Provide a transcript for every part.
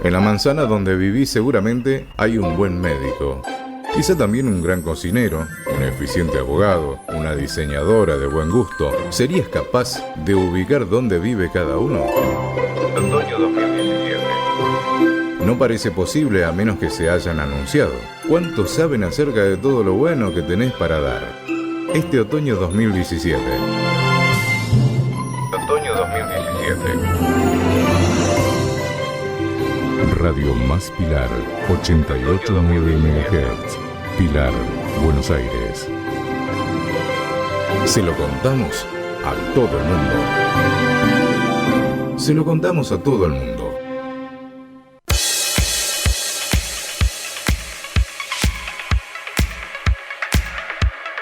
En la manzana donde vivís seguramente hay un buen médico. Quizá también un gran cocinero, un eficiente abogado, una diseñadora de buen gusto. ¿Serías capaz de ubicar dónde vive cada uno? Otoño 2017. No parece posible a menos que se hayan anunciado. ¿Cuántos saben acerca de todo lo bueno que tenés para dar? Este otoño 2017. Otoño 2017. Radio Más Pilar, 88.9 MHz. Pilar, Buenos Aires. Se lo contamos a todo el mundo. Se lo contamos a todo el mundo.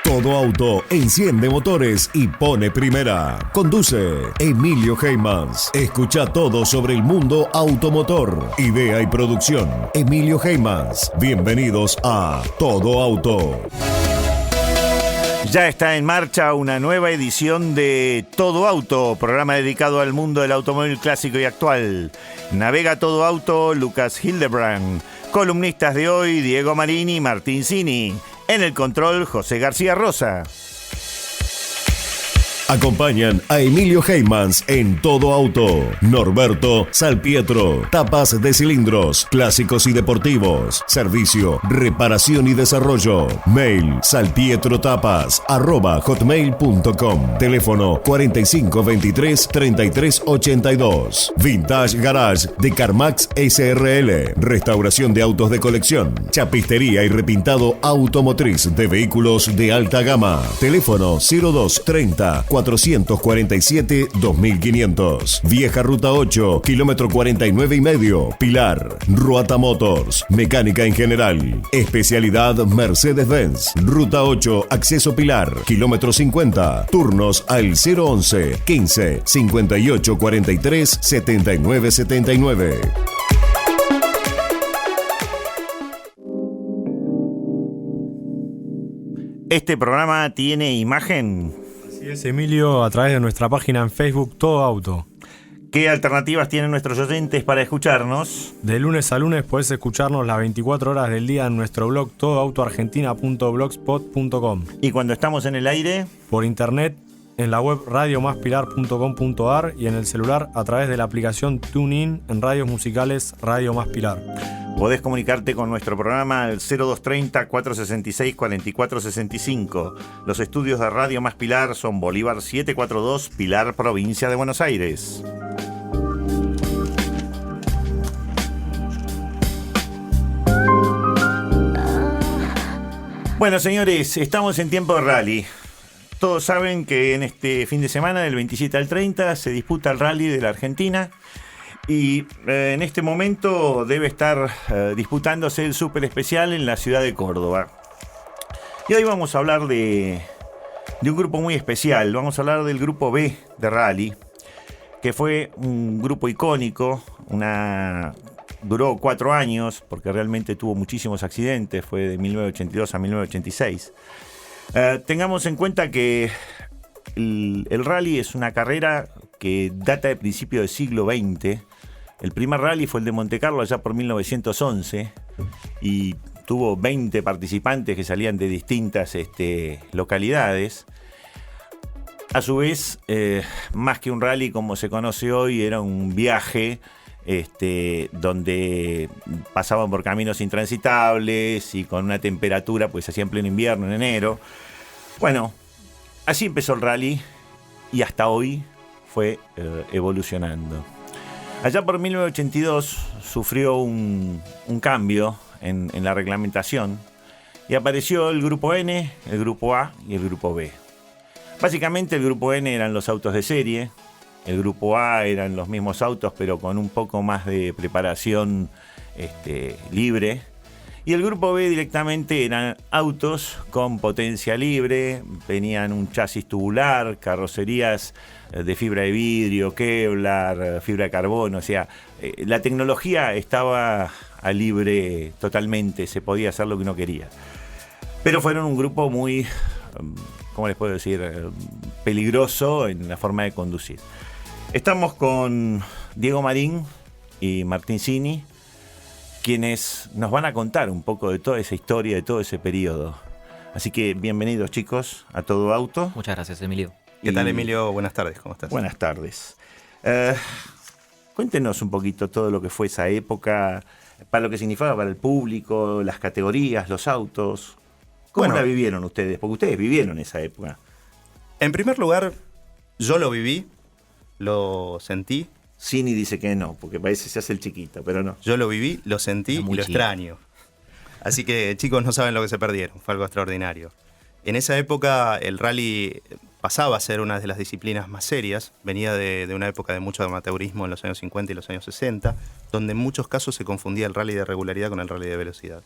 Todo Auto enciende motores y pone primera. Conduce Emilio Heymans. Escucha todo sobre el mundo automotor. Idea y producción Emilio Heymans. Bienvenidos a Todo Auto. Ya está en marcha una nueva edición de Todo Auto, programa dedicado al mundo del automóvil clásico y actual. Navega Todo Auto Lucas Hildebrand. Columnistas de hoy Diego Marini y Martín Cini. En el control, José García Rosa. Acompañan a Emilio Heymans en Todo Auto. Norberto Salpietro. Tapas de cilindros, clásicos y deportivos. Servicio, reparación y desarrollo. Mail salpietrotapas@hotmail.com. Teléfono 4523-3382. Vintage Garage de Carmax SRL. Restauración de autos de colección. Chapistería y repintado automotriz de vehículos de alta gama. Teléfono 0230 447-2500. Vieja Ruta 8, kilómetro 49,5. Pilar. Ruata Motors. Mecánica en general. Especialidad Mercedes-Benz. Ruta 8, acceso Pilar. Kilómetro 50. Turnos al 011 15 58 43 79 79. Este programa tiene imagen. Así es, Emilio, a través de nuestra página en Facebook Todo Auto. ¿Qué alternativas tienen nuestros oyentes para escucharnos? De lunes a lunes podés escucharnos las 24 horas del día en nuestro blog todoautoargentina.blogspot.com. ¿Y cuando estamos en el aire? Por internet, en la web radiomaspilar.com.ar y en el celular a través de la aplicación TuneIn en radios musicales Radio Más Pilar. Podés comunicarte con nuestro programa al 0230-466-4465. Los estudios de Radio Más Pilar son Bolívar 742, Pilar, provincia de Buenos Aires. Bueno, señores, estamos en tiempo de rally. Todos saben que en este fin de semana, del 27 al 30, se disputa el rally de la Argentina. Y en este momento debe estar disputándose el súper especial en la ciudad de Córdoba. Y hoy vamos a hablar de un grupo muy especial. Vamos a hablar del grupo B de rally, que fue un grupo icónico. Duró 4 años, porque realmente tuvo muchísimos accidentes. Fue de 1982 a 1986. Tengamos en cuenta que el rally es una carrera que data de principios del siglo XX. El primer rally fue el de Montecarlo allá por 1911 y tuvo 20 participantes que salían de distintas localidades. A su vez, más que un rally como se conoce hoy, era un viaje donde pasaban por caminos intransitables y con una temperatura, pues hacía en pleno invierno, en enero. Bueno, así empezó el rally y hasta hoy fue evolucionando. Allá por 1982 sufrió un cambio en la reglamentación y apareció el grupo N, el grupo A y el grupo B. Básicamente el grupo N eran los autos de serie, el grupo A eran los mismos autos pero con un poco más de preparación libre, y el grupo B directamente eran autos con potencia libre, venían un chasis tubular, carrocerías de fibra de vidrio, Kevlar, fibra de carbono, o sea, la tecnología estaba a libre totalmente, se podía hacer lo que uno quería. Pero fueron un grupo muy, ¿cómo les puedo decir?, peligroso en la forma de conducir. Estamos con Diego Marín y Martín Cini quienes nos van a contar un poco de toda esa historia, de todo ese periodo. Así que bienvenidos, chicos, a Todo Auto. Muchas gracias, Emilio. ¿Qué tal, Emilio? Buenas tardes, ¿cómo estás? Buenas tardes. Cuéntenos un poquito todo lo que fue esa época, para lo que significaba para el público, las categorías, los autos. ¿Cómo la vivieron ustedes? Porque ustedes vivieron esa época. En primer lugar, yo lo viví, lo sentí. Cini dice que no, porque parece que se hace el chiquito, pero no. Yo lo viví, lo sentí y lo chico. extraño. Así que chicos no saben lo que se perdieron, fue algo extraordinario. En esa época el rally pasaba a ser una de las disciplinas más serias, venía de una época de mucho amateurismo en los años 50 y los años 60, donde en muchos casos se confundía el rally de regularidad con el rally de velocidad.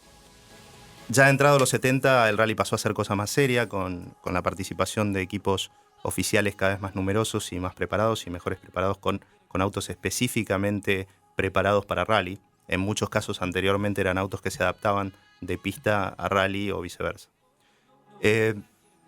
Ya entrado los 70 el rally pasó a ser cosa más seria, con la participación de equipos oficiales cada vez más numerosos y más preparados y mejores preparados con autos específicamente preparados para rally. En muchos casos anteriormente eran autos que se adaptaban de pista a rally o viceversa.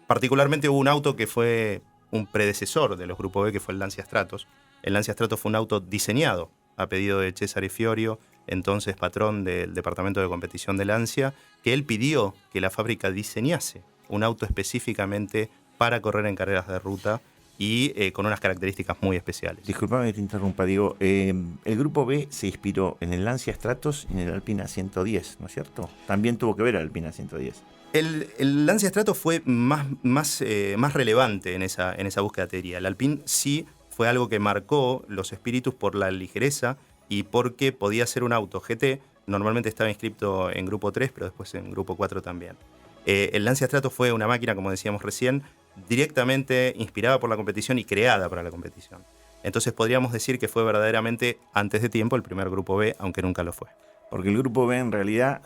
Particularmente hubo un auto que fue un predecesor de los Grupo B, que fue el Lancia Stratos. El Lancia Stratos fue un auto diseñado a pedido de Cesare Fiorio, entonces patrón del departamento de competición de Lancia, que él pidió que la fábrica diseñase un auto específicamente para correr en carreras de ruta y con unas características muy especiales. Disculpame que te interrumpa, digo, el Grupo B se inspiró en el Lancia Stratos y en el Alpina 110, ¿no es cierto? También tuvo que ver el Alpina 110. El Lancia Stratos fue más relevante en esa búsqueda, te diría. El Alpine sí fue algo que marcó los espíritus por la ligereza y porque podía ser un auto GT. Normalmente estaba inscrito en Grupo 3, pero después en Grupo 4 también. El Lancia Stratos fue una máquina, como decíamos recién, directamente inspirada por la competición y creada para la competición. Entonces podríamos decir que fue verdaderamente antes de tiempo el primer Grupo B, aunque nunca lo fue. Porque el Grupo B en realidad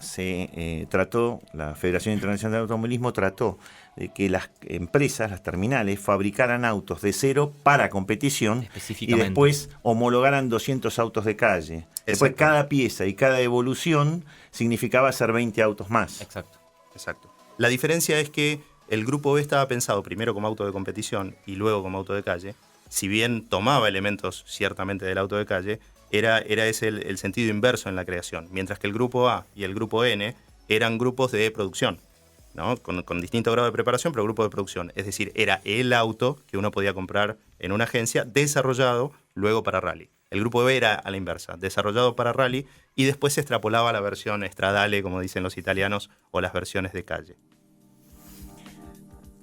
la Federación Internacional de Automovilismo trató de que las empresas, las terminales, fabricaran autos de cero para competición y después homologaran 200 autos de calle. Después cada pieza y cada evolución significaba hacer 20 autos más. Exacto. La diferencia es que el Grupo B estaba pensado primero como auto de competición y luego como auto de calle. Si bien tomaba elementos ciertamente del auto de calle, era ese el sentido inverso en la creación. Mientras que el Grupo A y el Grupo N eran grupos de producción, ¿no? Con distinto grado de preparación, pero grupo de producción. Es decir, era el auto que uno podía comprar en una agencia desarrollado luego para rally. El Grupo B era a la inversa, desarrollado para rally y después se extrapolaba a la versión stradale, como dicen los italianos, o las versiones de calle.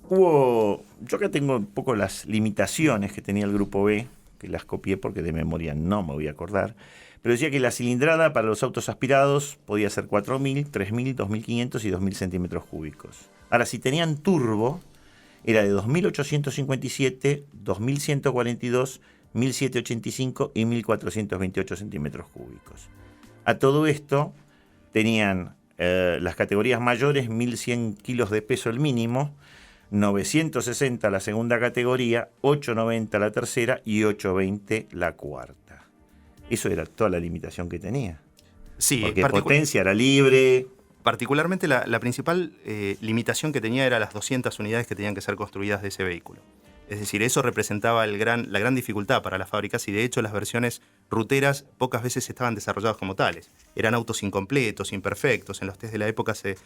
Yo acá tengo un poco las limitaciones que tenía el Grupo B, que las copié porque de memoria no me voy a acordar, pero decía que la cilindrada para los autos aspirados podía ser 4.000, 3.000, 2.500 y 2.000 centímetros cúbicos. Ahora, si tenían turbo, era de 2.857, 2.142, 1.785 y 1.428 centímetros cúbicos. A todo esto tenían las categorías mayores, 1.100 kilos de peso el mínimo, 960 la segunda categoría, 890 la tercera y 820 la cuarta. Eso era toda la limitación que tenía. Sí, porque potencia era libre. Particularmente la principal limitación que tenía era las 200 unidades que tenían que ser construidas de ese vehículo. Es decir, eso representaba la gran dificultad para las fábricas y de hecho las versiones ruteras pocas veces estaban desarrolladas como tales. Eran autos incompletos, imperfectos. En los test de la época se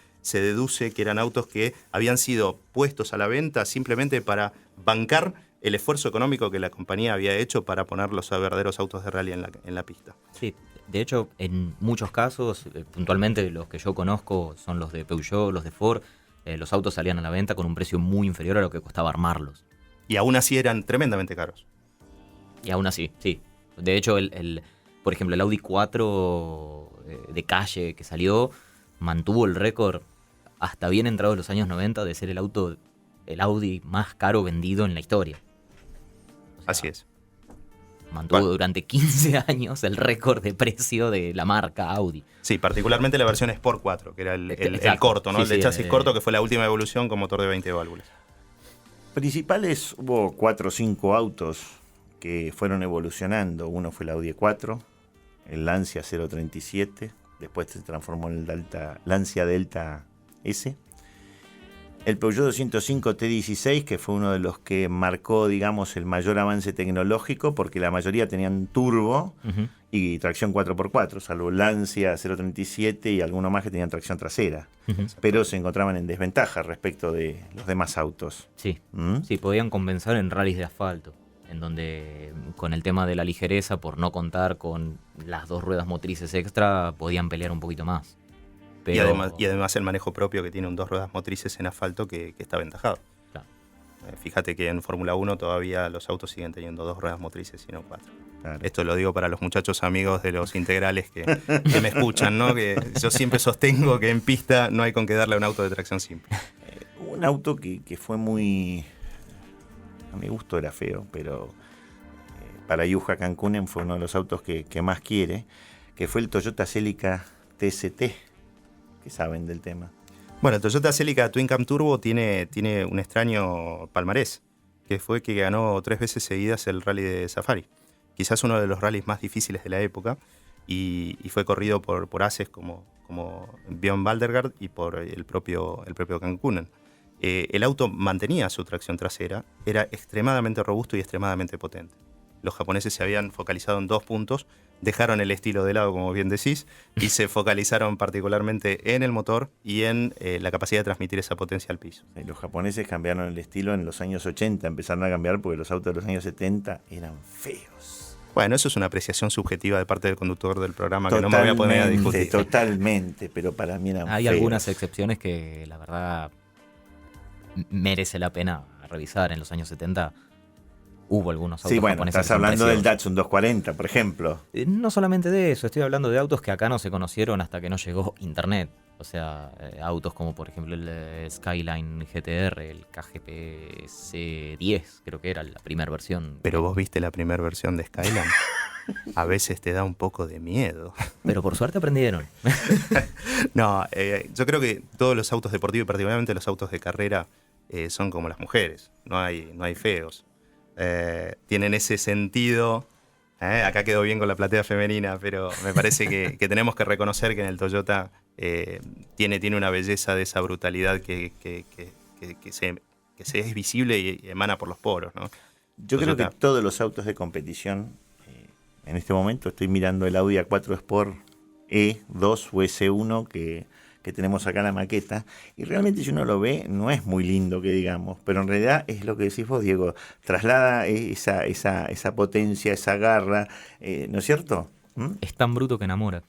deduce que eran autos que habían sido puestos a la venta simplemente para bancar el esfuerzo económico que la compañía había hecho para poner los verdaderos autos de rally en la pista. Sí, de hecho, en muchos casos, puntualmente los que yo conozco son los de Peugeot, los de Ford, los autos salían a la venta con un precio muy inferior a lo que costaba armarlos. Y aún así eran tremendamente caros. Y aún así, sí. De hecho, por ejemplo, el Audi 4 de calle que salió mantuvo el récord hasta bien entrados los años 90 de ser el Audi más caro vendido en la historia. O sea, así es. Mantuvo durante 15 años el récord de precio de la marca Audi. Sí, particularmente la versión Sport 4, que era el corto, ¿no? Sí, el de chasis corto, que fue la última evolución con motor de 20 válvulas. Principales, hubo 4 o 5 autos que fueron evolucionando. Uno fue el Audi 4, el Lancia 037, después se transformó en el Lancia Delta S. El Peugeot 205 T16, que fue uno de los que marcó, digamos, el mayor avance tecnológico, porque la mayoría tenían turbo y tracción 4x4, salvo Lancia 037 y alguno más que tenían tracción trasera. Pero se encontraban en desventaja respecto de los demás autos. Sí, sí, podían compensar en rallies de asfalto, en donde con el tema de la ligereza, por no contar con las 2 ruedas motrices extra, podían pelear un poquito más. Pero... Y además el manejo propio, que tiene un 2 ruedas motrices en asfalto que está aventajado. Claro. Fíjate que en Fórmula 1 todavía los autos siguen teniendo 2 ruedas motrices y no 4. Claro. Esto lo digo para los muchachos amigos de los integrales que me escuchan, ¿no? Que yo siempre sostengo que en pista no hay con qué darle a un auto de tracción simple. Un auto que fue muy... A mi gusto era feo, pero para Yuja Cancunen fue uno de los autos que más quiere, que fue el Toyota Celica TST. ¿Qué saben del tema? Bueno, el Toyota Celica Twin Cam Turbo tiene un extraño palmarés, que fue que ganó 3 veces seguidas el Rally de Safari. Quizás uno de los rallies más difíciles de la época, y fue corrido por ases como Björn Valdergaard y por el propio Cancunen. El auto mantenía su tracción trasera, era extremadamente robusto y extremadamente potente. Los japoneses se habían focalizado en 2 puntos, dejaron el estilo de lado, como bien decís, y se focalizaron particularmente en el motor y en la capacidad de transmitir esa potencia al piso. Los japoneses cambiaron el estilo en los años 80, empezaron a cambiar porque los autos de los años 70 eran feos. Bueno, eso es una apreciación subjetiva de parte del conductor del programa que no me voy a poner a discutir. Totalmente, pero para mí eran Hay feos. algunas excepciones que la verdad merece la pena revisar. En los años 70 hubo algunos autos Sí, bueno, japoneses. estás hablando del Datsun 240, por ejemplo. No solamente de eso, estoy hablando de autos que acá no se conocieron hasta que no llegó internet. O sea, autos como por ejemplo el Skyline GTR, el KGP C10, creo que era la primera versión. Pero vos viste la primera versión de Skyline. A veces te da un poco de miedo. Pero por suerte aprendieron. No, yo creo que todos los autos deportivos, y particularmente los autos de carrera, son como las mujeres. No hay feos. Tienen ese sentido. Acá quedó bien con la platea femenina, pero me parece que tenemos que reconocer que en el Toyota tiene una belleza de esa brutalidad que se es visible y emana por los poros, ¿no? Yo Toyota. creo que todos los autos de competición, en este momento estoy mirando el Audi A4 Sport E2 o S1 que tenemos acá en la maqueta, y realmente si uno lo ve no es muy lindo que digamos, pero en realidad es lo que decís vos, Diego, traslada esa potencia, esa garra, ¿no es cierto? Es tan bruto que enamora.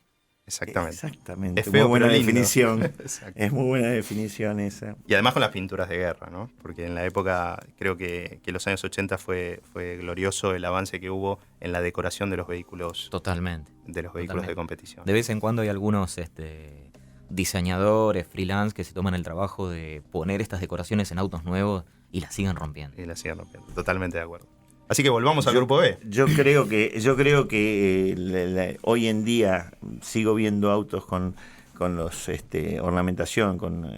Exactamente. Es feo, muy buena pero lindo. definición. Exacto. Es muy buena definición esa. Y además con las pinturas de guerra, ¿no? Porque en la época, creo que los años 80 fue glorioso el avance que hubo en la decoración de los vehículos. Totalmente. De los vehículos de competición. De vez en cuando hay algunos diseñadores, freelance, que se toman el trabajo de poner estas decoraciones en autos nuevos y las siguen rompiendo. Y la siguen rompiendo. Totalmente de acuerdo. Así que volvamos al grupo B. Yo creo que hoy en día sigo viendo autos con los ornamentación, con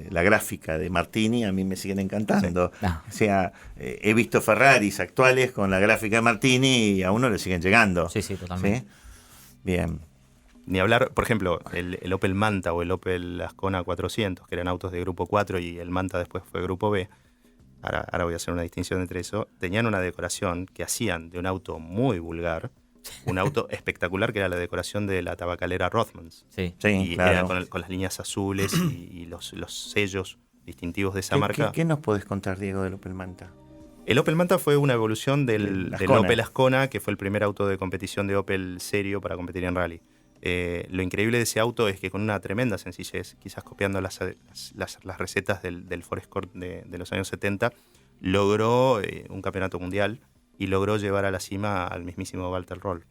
la gráfica de Martini, a mí me siguen encantando. Sí. O sea, he visto Ferraris actuales con la gráfica de Martini y a uno le siguen llegando. Sí, totalmente. ¿Sí? Bien. Ni hablar, por ejemplo, el Opel Manta o el Opel Ascona 400, que eran autos de grupo 4 y el Manta después fue grupo B. Ahora voy a hacer una distinción entre eso. Tenían una decoración que hacían de un auto muy vulgar, un auto espectacular, que era la decoración de la tabacalera Rothmans. Sí, Y claro. era con las líneas azules y los sellos distintivos de esa marca. ¿Qué nos podés contar, Diego, del Opel Manta? El Opel Manta fue una evolución del Ascona. Opel Ascona, que fue el primer auto de competición de Opel serio para competir en rally. Lo increíble de ese auto es que con una tremenda sencillez, quizás copiando las recetas del Ford Escort de los años 70, logró un campeonato mundial y logró llevar a la cima al mismísimo Walter Roll.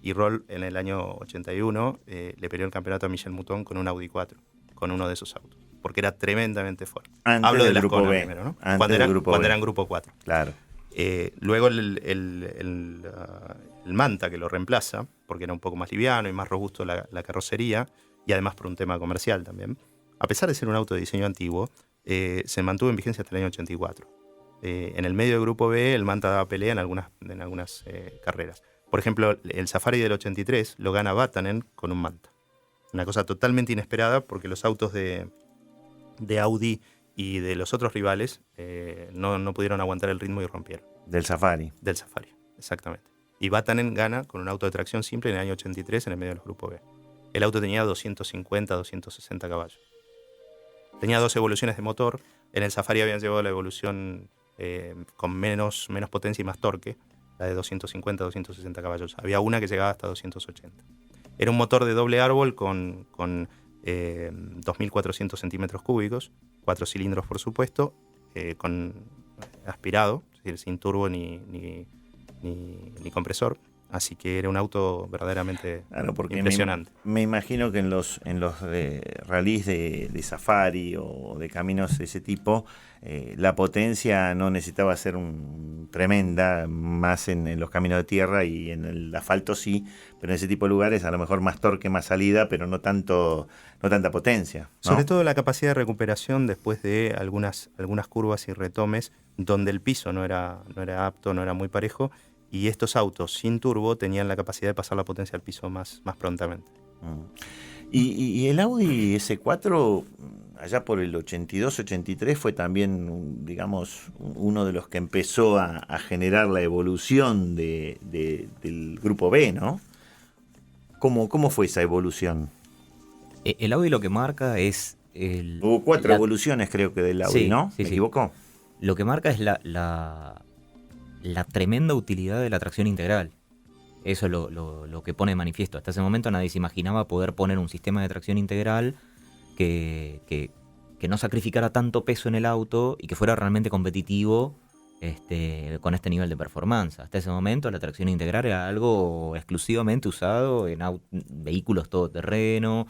Y Roll en el año 81 le peleó el campeonato a Michel Mouton con un Audi 4, con uno de esos autos, porque era tremendamente fuerte. Antes Hablo del de grupo Ascona B. primero, ¿no? Antes Cuando del grupo B. eran grupo 4. Claro. Luego el Manta, que lo reemplaza, porque era un poco más liviano y más robusto la carrocería, y además por un tema comercial también. A pesar de ser un auto de diseño antiguo, se mantuvo en vigencia hasta el año 84. En el medio del grupo B, el Manta daba pelea en algunas carreras. Por ejemplo, el Safari del 83 lo gana Vatanen con un Manta. Una cosa totalmente inesperada, porque los autos de Audi y de los otros rivales no pudieron aguantar el ritmo y rompieron. Del Safari. Del Safari, exactamente. Y Vatanen gana con un auto de tracción simple en el año 83 en el medio del grupo B. El auto tenía 250, 260 caballos. Tenía 2 evoluciones de motor. En el Safari habían llevado la evolución con menos potencia y más torque, la de 250, 260 caballos. Había una que llegaba hasta 280. Era un motor de doble árbol con 2.400 centímetros cúbicos, 4 cilindros por supuesto, con aspirado, es decir, sin turbo ni compresor. Así que era un auto verdaderamente impresionante. Me imagino que en los rallies de safari o de caminos de ese tipo, la potencia no necesitaba ser tremenda, más en los caminos de tierra y en el asfalto sí, pero en ese tipo de lugares a lo mejor más torque, más salida, pero no tanta potencia, ¿no? Sobre todo la capacidad de recuperación después de algunas curvas y retomes donde el piso no era apto, no era muy parejo. Y estos autos sin turbo tenían la capacidad de pasar la potencia al piso más prontamente. Y el Audi S4, allá por el 82-83, fue también, digamos, uno de los que empezó a generar la evolución del grupo B, ¿no? ¿Cómo fue esa evolución? El Audi lo que marca es... Hubo 4 evoluciones, creo que, del Audi, sí, ¿no? Sí, ¿Me equivoco? Lo que marca es la tremenda utilidad de la tracción integral. Eso es lo que pone de manifiesto. Hasta ese momento nadie se imaginaba poder poner un sistema de tracción integral que no sacrificara tanto peso en el auto y que fuera realmente competitivo con este nivel de performance. Hasta ese momento la tracción integral era algo exclusivamente usado en vehículos todoterreno,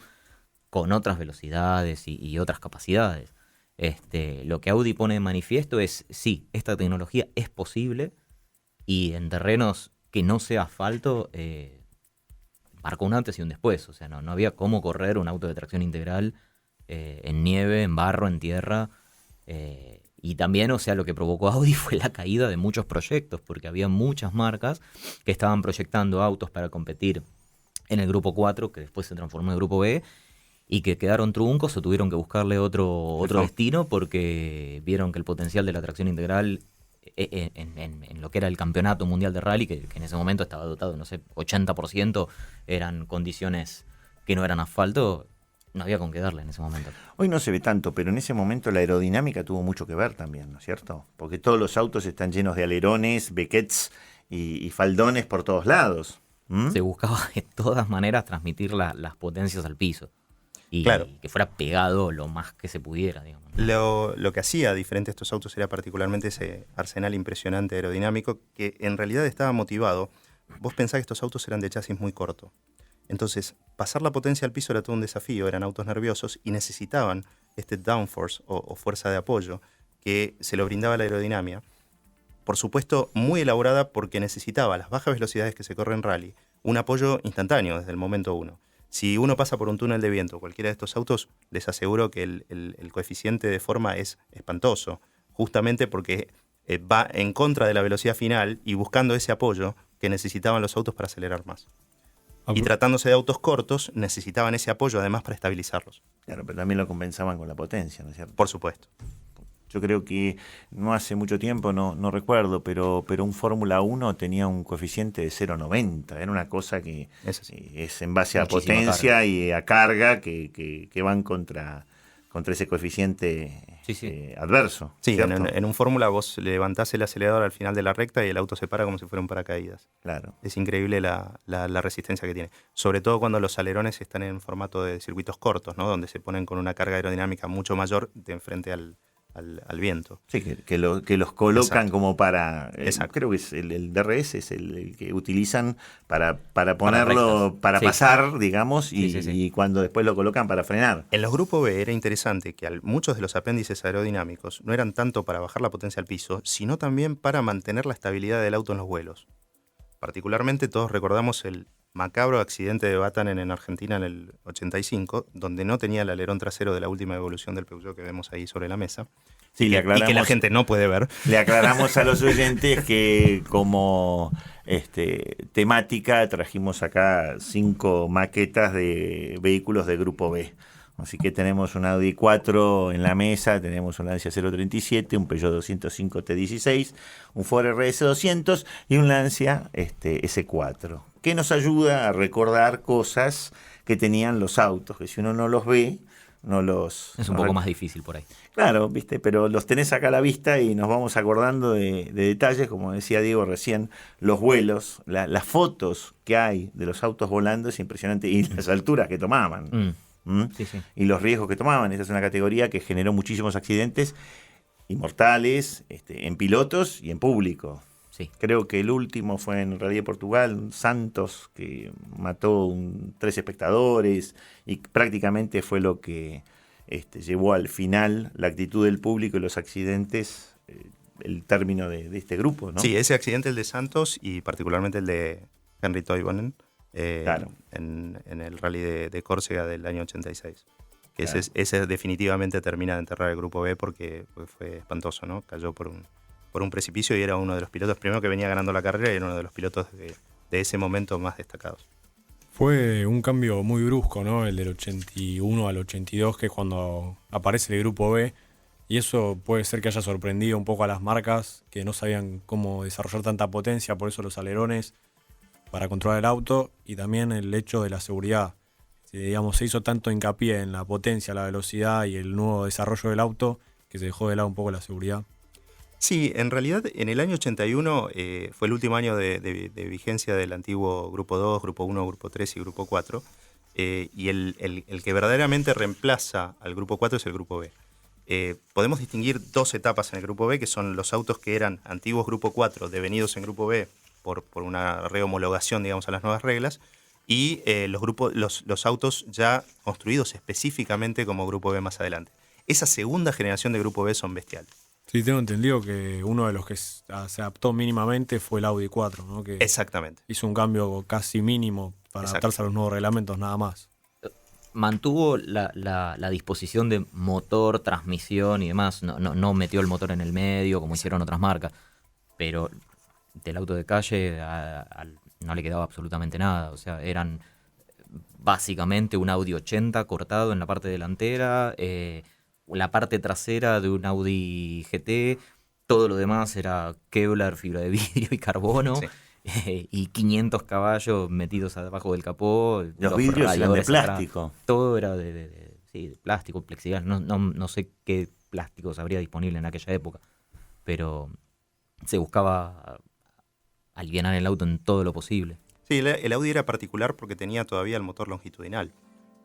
con otras velocidades y otras capacidades. Lo que Audi pone de manifiesto es, sí, esta tecnología es posible y en terrenos que no sea asfalto, marcó un antes y un después. O sea, no había cómo correr un auto de tracción integral en nieve, en barro, en tierra. Y también, o sea, lo que provocó Audi fue la caída de muchos proyectos, porque había muchas marcas que estaban proyectando autos para competir en el grupo 4, que después se transformó en el grupo B, y que quedaron truncos o tuvieron que buscarle otro destino porque vieron que el potencial de la tracción integral en lo que era el campeonato mundial de rally, que en ese momento estaba dotado, no sé, 80% eran condiciones que no eran asfalto, no había con qué darle en ese momento. Hoy no se ve tanto, pero en ese momento la aerodinámica tuvo mucho que ver también, ¿no es cierto? Porque todos los autos están llenos de alerones, bequets y faldones por todos lados. Se buscaba de todas maneras transmitir las potencias al piso. Y claro, que fuera pegado lo más que se pudiera, digamos. Lo que hacía diferente a estos autos era particularmente ese arsenal impresionante aerodinámico que en realidad estaba motivado. Vos pensás que estos autos eran de chasis muy corto. Entonces, pasar la potencia al piso era todo un desafío, eran autos nerviosos y necesitaban este downforce o fuerza de apoyo que se lo brindaba la aerodinámica. Por supuesto, muy elaborada porque necesitaba a las bajas velocidades que se corren en rally un apoyo instantáneo desde el momento 1. Si uno pasa por un túnel de viento, cualquiera de estos autos, les aseguro que el coeficiente de forma es espantoso, justamente porque va en contra de la velocidad final y buscando ese apoyo que necesitaban los autos para acelerar más. Y tratándose de autos cortos, necesitaban ese apoyo además para estabilizarlos. Claro, pero también lo compensaban con la potencia, ¿no es cierto? Por supuesto. Yo creo que no hace mucho tiempo, no recuerdo, pero un Fórmula 1 tenía un coeficiente de 0,90. Era una cosa que es en base a muchísima potencia carga y a carga que van contra ese coeficiente adverso. Sí, en un Fórmula vos levantás el acelerador al final de la recta y el auto se para como si fuera un paracaídas. Claro. Es increíble la resistencia que tiene. Sobre todo cuando los alerones están en formato de circuitos cortos, ¿no? Donde se ponen con una carga aerodinámica mucho mayor de enfrente al viento. Sí, que los colocan. Exacto. Como para... creo que es el DRS es el que utilizan para ponerlo, para pasar, digamos, y cuando después lo colocan para frenar. En los grupos B era interesante que muchos de los apéndices aerodinámicos no eran tanto para bajar la potencia al piso, sino también para mantener la estabilidad del auto en los vuelos. Particularmente todos recordamos el macabro accidente de Vatanen en Argentina en el 85, donde no tenía el alerón trasero de la última evolución del Peugeot que vemos ahí sobre la mesa. Sí, y que la gente no puede ver. Le aclaramos a los oyentes que como temática trajimos acá 5 maquetas de vehículos de Grupo B. Así que tenemos un Audi 4 en la mesa, tenemos un Lancia 037, un Peugeot 205 T16, un Ford RS 200 y un Lancia S4, que nos ayuda a recordar cosas que tenían los autos, que si uno no los ve, no los... Es un poco más difícil por ahí. Claro, viste, pero los tenés acá a la vista y nos vamos acordando de detalles, como decía Diego recién, los vuelos, las fotos que hay de los autos volando es impresionante y las alturas que tomaban. Sí, sí. Y los riesgos que tomaban. Esa es una categoría que generó muchísimos accidentes y mortales en pilotos y en público. Sí. Creo que el último fue en Rally de Portugal, un Santos, que mató 3 espectadores y prácticamente fue lo que llevó al final la actitud del público y los accidentes, el término de este grupo, ¿no? Sí, ese accidente, el de Santos y particularmente el de Henry Toivonen, Claro. en el rally de Córcega del año 86. Que Claro. ese definitivamente termina de enterrar el grupo B porque fue espantoso, ¿no? Cayó por un precipicio y era uno de los pilotos, primero que venía ganando la carrera y era uno de los pilotos de ese momento más destacados. Fue un cambio muy brusco, ¿no? El del 81 al 82, que es cuando aparece el grupo B. Y eso puede ser que haya sorprendido un poco a las marcas que no sabían cómo desarrollar tanta potencia, por eso los alerones para controlar el auto y también el hecho de la seguridad. Digamos, se hizo tanto hincapié en la potencia, la velocidad y el nuevo desarrollo del auto que se dejó de lado un poco la seguridad. Sí, en realidad en el año 81 fue el último año de vigencia del antiguo Grupo 2, Grupo 1, Grupo 3 y Grupo 4. Y el que verdaderamente reemplaza al Grupo 4 es el Grupo B. Podemos distinguir 2 etapas en el Grupo B, que son los autos que eran antiguos Grupo 4, devenidos en Grupo B por una rehomologación, digamos, a las nuevas reglas, y los autos ya construidos específicamente como Grupo B más adelante. Esa segunda generación de Grupo B son bestiales. Sí, tengo entendido que uno de los que se adaptó mínimamente fue el Audi 4, ¿no? Que Exactamente. hizo un cambio casi mínimo para Exacto. adaptarse a los nuevos reglamentos, nada más. Mantuvo la disposición de motor, transmisión y demás. No metió el motor en el medio como hicieron otras marcas. Pero del auto de calle no le quedaba absolutamente nada. O sea, eran básicamente un Audi 80 cortado en la parte delantera, la parte trasera de un Audi GT. Todo lo demás era Kevlar, fibra de vidrio y carbono. Sí. Y 500 caballos metidos abajo del capó. Los vidrios eran de radiadores atrás. plástico. Todo era sí, de plástico, plexiglas. No sé qué plásticos habría disponible en aquella época, pero se buscaba alivianar el auto en todo lo posible. Sí, el Audi era particular porque tenía todavía el motor longitudinal,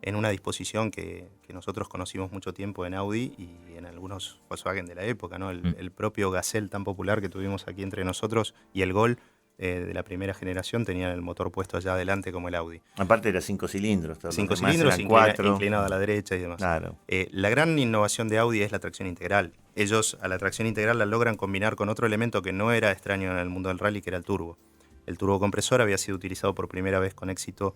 en una disposición que nosotros conocimos mucho tiempo en Audi y en algunos Volkswagen de la época, ¿no? El propio Gazelle tan popular que tuvimos aquí entre nosotros y el Gol de la primera generación tenían el motor puesto allá adelante como el Audi. Aparte era 5 cilindros. todos los 5 demás cilindros, eran 4. inclinado a la derecha y demás. Claro. La gran innovación de Audi es la tracción integral. Ellos a la tracción integral la logran combinar con otro elemento que no era extraño en el mundo del rally, que era el turbo. El turbocompresor había sido utilizado por primera vez con éxito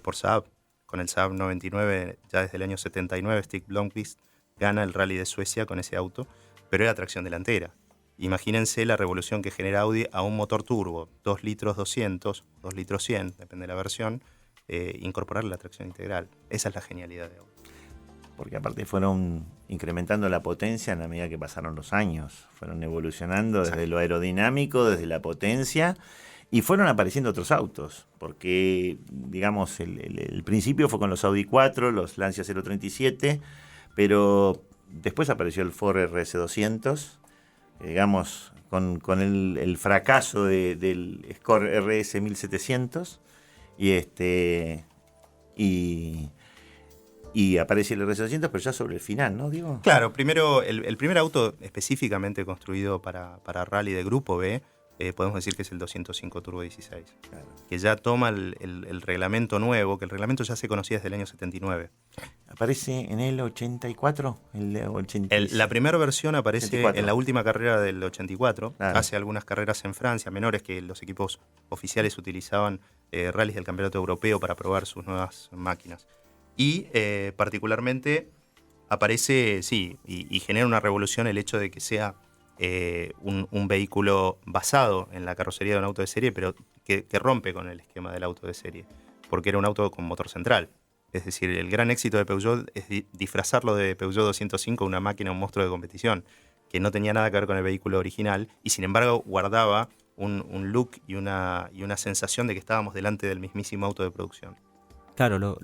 por Saab. Con el Saab 99, ya desde el año 79, Stig Blomqvist gana el rally de Suecia con ese auto, pero era tracción delantera. Imagínense la revolución que genera Audi a un motor turbo, 2 litros 200, 2 litros 100, depende de la versión, incorporar la tracción integral. Esa es la genialidad de Audi. Porque aparte fueron incrementando la potencia a la medida que pasaron los años. Fueron evolucionando desde lo aerodinámico, desde la potencia, y fueron apareciendo otros autos. Porque, digamos, el principio fue con los Audi 4, los Lancia 037, pero después apareció el Ford RS 200, digamos, con el fracaso del Escort RS 1700, y aparece el RS 200, pero ya sobre el final, ¿no, Diego? Claro, primero, el primer auto específicamente construido para rally de Grupo B, podemos decir que es el 205 Turbo 16, Claro. que ya toma el reglamento nuevo, que el reglamento ya se conocía desde el año 79. ¿Aparece en el 84? La primera versión aparece 84. en la última carrera del 84, Claro. hace algunas carreras en Francia, menores, que los equipos oficiales utilizaban rallies del campeonato europeo para probar sus nuevas máquinas. Y particularmente aparece, sí, y genera una revolución el hecho de que sea un vehículo basado en la carrocería de un auto de serie, pero que rompe con el esquema del auto de serie, porque era un auto con motor central. Es decir, el gran éxito de Peugeot es disfrazarlo de Peugeot 205, una máquina, un monstruo de competición, que no tenía nada que ver con el vehículo original y sin embargo guardaba un look y una sensación de que estábamos delante del mismísimo auto de producción. Claro,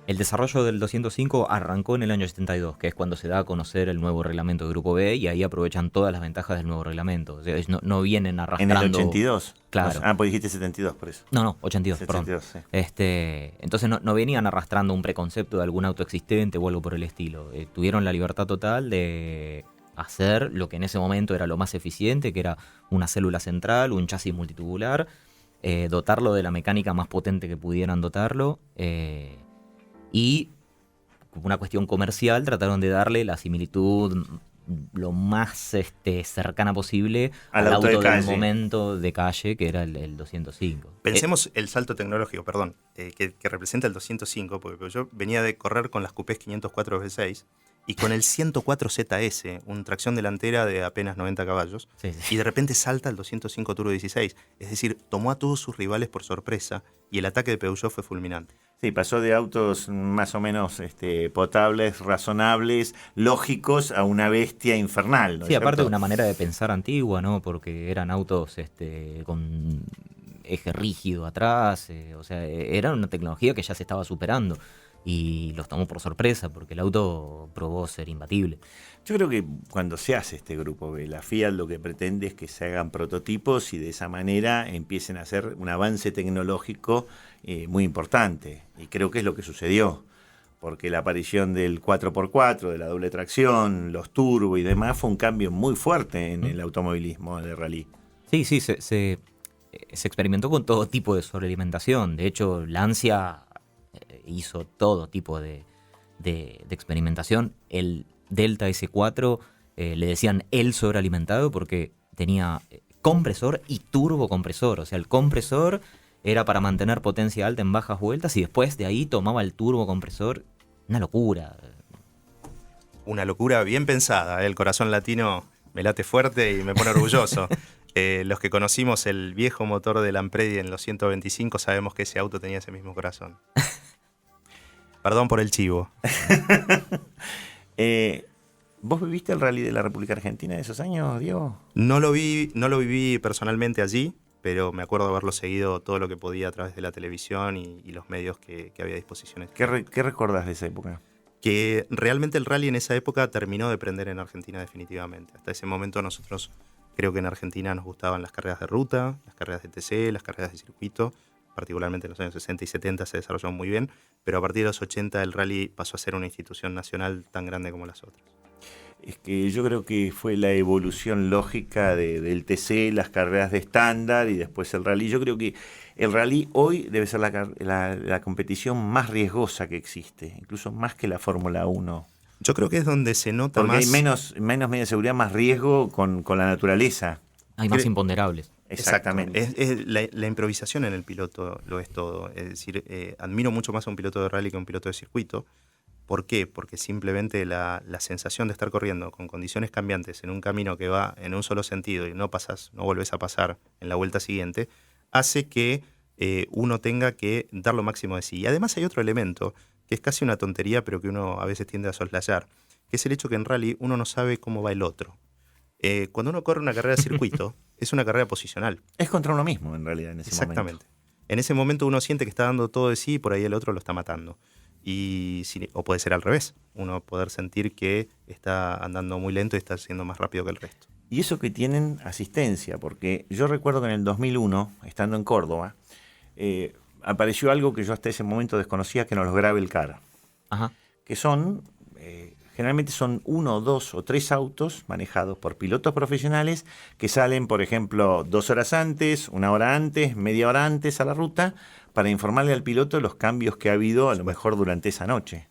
el desarrollo del 205 arrancó en el año 72, que es cuando se da a conocer el nuevo reglamento de Grupo B, y ahí aprovechan todas las ventajas del nuevo reglamento. O sea, no vienen arrastrando... ¿En el 82? Claro. Pues dijiste 72 por eso. No, 82, 72, perdón. Sí. Entonces no venían arrastrando un preconcepto de algún auto existente o algo por el estilo. Tuvieron la libertad total de hacer lo que en ese momento era lo más eficiente, que era una célula central, un chasis multitubular, dotarlo de la mecánica más potente que pudieran dotarlo, y como una cuestión comercial trataron de darle la similitud lo más cercana posible al auto del momento de calle, que era el 205. Pensemos el salto tecnológico, que representa el 205, porque yo venía de correr con las coupés 504 V6 y con el 104 ZS, una tracción delantera de apenas 90 caballos, Sí. y de repente salta el 205 Turbo 16. Es decir, tomó a todos sus rivales por sorpresa y el ataque de Peugeot fue fulminante. Sí, pasó de autos más o menos potables, razonables, lógicos, a una bestia infernal, ¿no? Sí, aparte ¿cierto? de una manera de pensar antigua, ¿no? Porque eran autos con eje rígido atrás, o sea, era una tecnología que ya se estaba superando y los tomó por sorpresa porque el auto probó ser imbatible. Yo creo que cuando se hace este grupo B, la Fiat lo que pretende es que se hagan prototipos y de esa manera empiecen a hacer un avance tecnológico muy importante. Y creo que es lo que sucedió, porque la aparición del 4x4, de la doble tracción, los turbo y demás, fue un cambio muy fuerte en el automovilismo de rally. Sí, se experimentó con todo tipo de sobrealimentación. De hecho, Lancia hizo todo tipo de experimentación. El Delta S4 le decían el sobrealimentado porque tenía compresor y turbocompresor. O sea, el compresor era para mantener potencia alta en bajas vueltas y después de ahí tomaba el turbocompresor. Una locura. Una locura bien pensada. El corazón latino me late fuerte y me pone orgulloso. Los que conocimos el viejo motor de Lampredi en los 125 sabemos que ese auto tenía ese mismo corazón. Perdón por el chivo. ¿Vos viviste el rally de la República Argentina de esos años, Diego? No lo viví personalmente allí, pero me acuerdo haberlo seguido todo lo que podía a través de la televisión y los medios que había a disposición. ¿Qué recordás de esa época? Que realmente el rally en esa época terminó de prender en Argentina definitivamente. Hasta ese momento nosotros creo que en Argentina nos gustaban las carreras de ruta, las carreras de TC, las carreras de circuito. Particularmente en los años 60 y 70 se desarrolló muy bien, pero a partir de los 80 el rally pasó a ser una institución nacional tan grande como las otras. Es que yo creo que fue la evolución lógica del TC, las carreras de estándar y después el rally. Yo creo que el rally hoy debe ser la competición más riesgosa que existe, incluso más que la Fórmula 1. Yo creo que es donde se nota porque más... hay menos medidas de seguridad, más riesgo con la naturaleza. Hay más imponderables. Exactamente. Es la improvisación en el piloto lo es todo. Es decir, admiro mucho más a un piloto de rally que a un piloto de circuito. ¿Por qué? Porque simplemente la sensación de estar corriendo con condiciones cambiantes en un camino que va en un solo sentido y no volvés a pasar en la vuelta siguiente, hace que uno tenga que dar lo máximo de sí. Y además hay otro elemento que es casi una tontería, pero que uno a veces tiende a soslayar, que es el hecho que en rally uno no sabe cómo va el otro. Cuando uno corre una carrera de circuito, es una carrera posicional. Es contra uno mismo, en realidad, en ese momento. Exactamente. En ese momento uno siente que está dando todo de sí y por ahí el otro lo está matando. O puede ser al revés. Uno poder sentir que está andando muy lento y está siendo más rápido que el resto. Y eso que tienen asistencia, porque yo recuerdo que en el 2001, estando en Córdoba, apareció algo que yo hasta ese momento desconocía, que eran los gravel car. Ajá. Que son... generalmente son 1, 2 o 3 autos manejados por pilotos profesionales que salen, por ejemplo, 2 horas antes, 1 hora antes, media hora antes a la ruta para informarle al piloto los cambios que ha habido a lo mejor durante esa noche.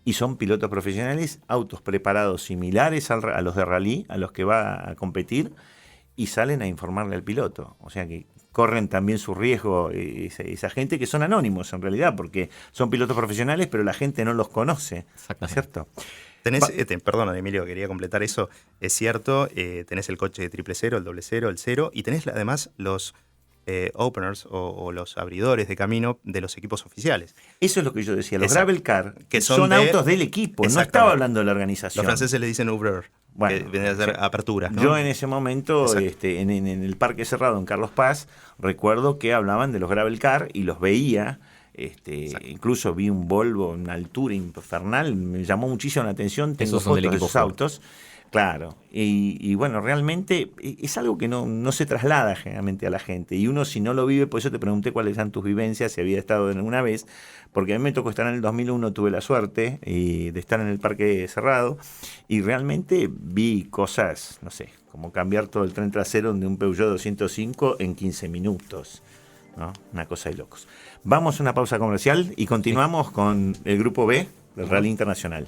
Y son pilotos profesionales, autos preparados similares a los de rally, a los que va a competir, y salen a informarle al piloto. O sea que corren también su riesgo esa gente que son anónimos en realidad, porque son pilotos profesionales, pero la gente no los conoce, ¿no es cierto? Perdón, Emilio, quería completar eso. Es cierto, tenés el coche de 000, el 00, el 0, y tenés además los openers o los abridores de camino de los equipos oficiales. Eso es lo que yo decía. Los Exacto. gravel car Que son son autos del equipo. No estaba hablando de la Los organización. franceses le dicen ouvrer, Bueno, que viene a ser apertura, ¿no? Yo en ese momento, Exacto. en el Parque Cerrado, en Carlos Paz, recuerdo que hablaban de los gravel car y los veía. Incluso vi un Volvo en una altura infernal, me llamó muchísimo la atención. Tengo Esos son del fotos de equipo esos Ford. autos. Claro, y bueno, realmente es algo que no se traslada generalmente a la gente. Y uno, si no lo vive, por eso te pregunté cuáles eran tus vivencias, si había estado alguna vez, porque a mí me tocó estar en el 2001, tuve la suerte de estar en el Parque Cerrado, y realmente vi cosas, no sé, como cambiar todo el tren trasero de un Peugeot 205 en 15 minutos. ¿No? Una cosa de locos. Vamos a una pausa comercial y continuamos con el Grupo B del Rally Internacional.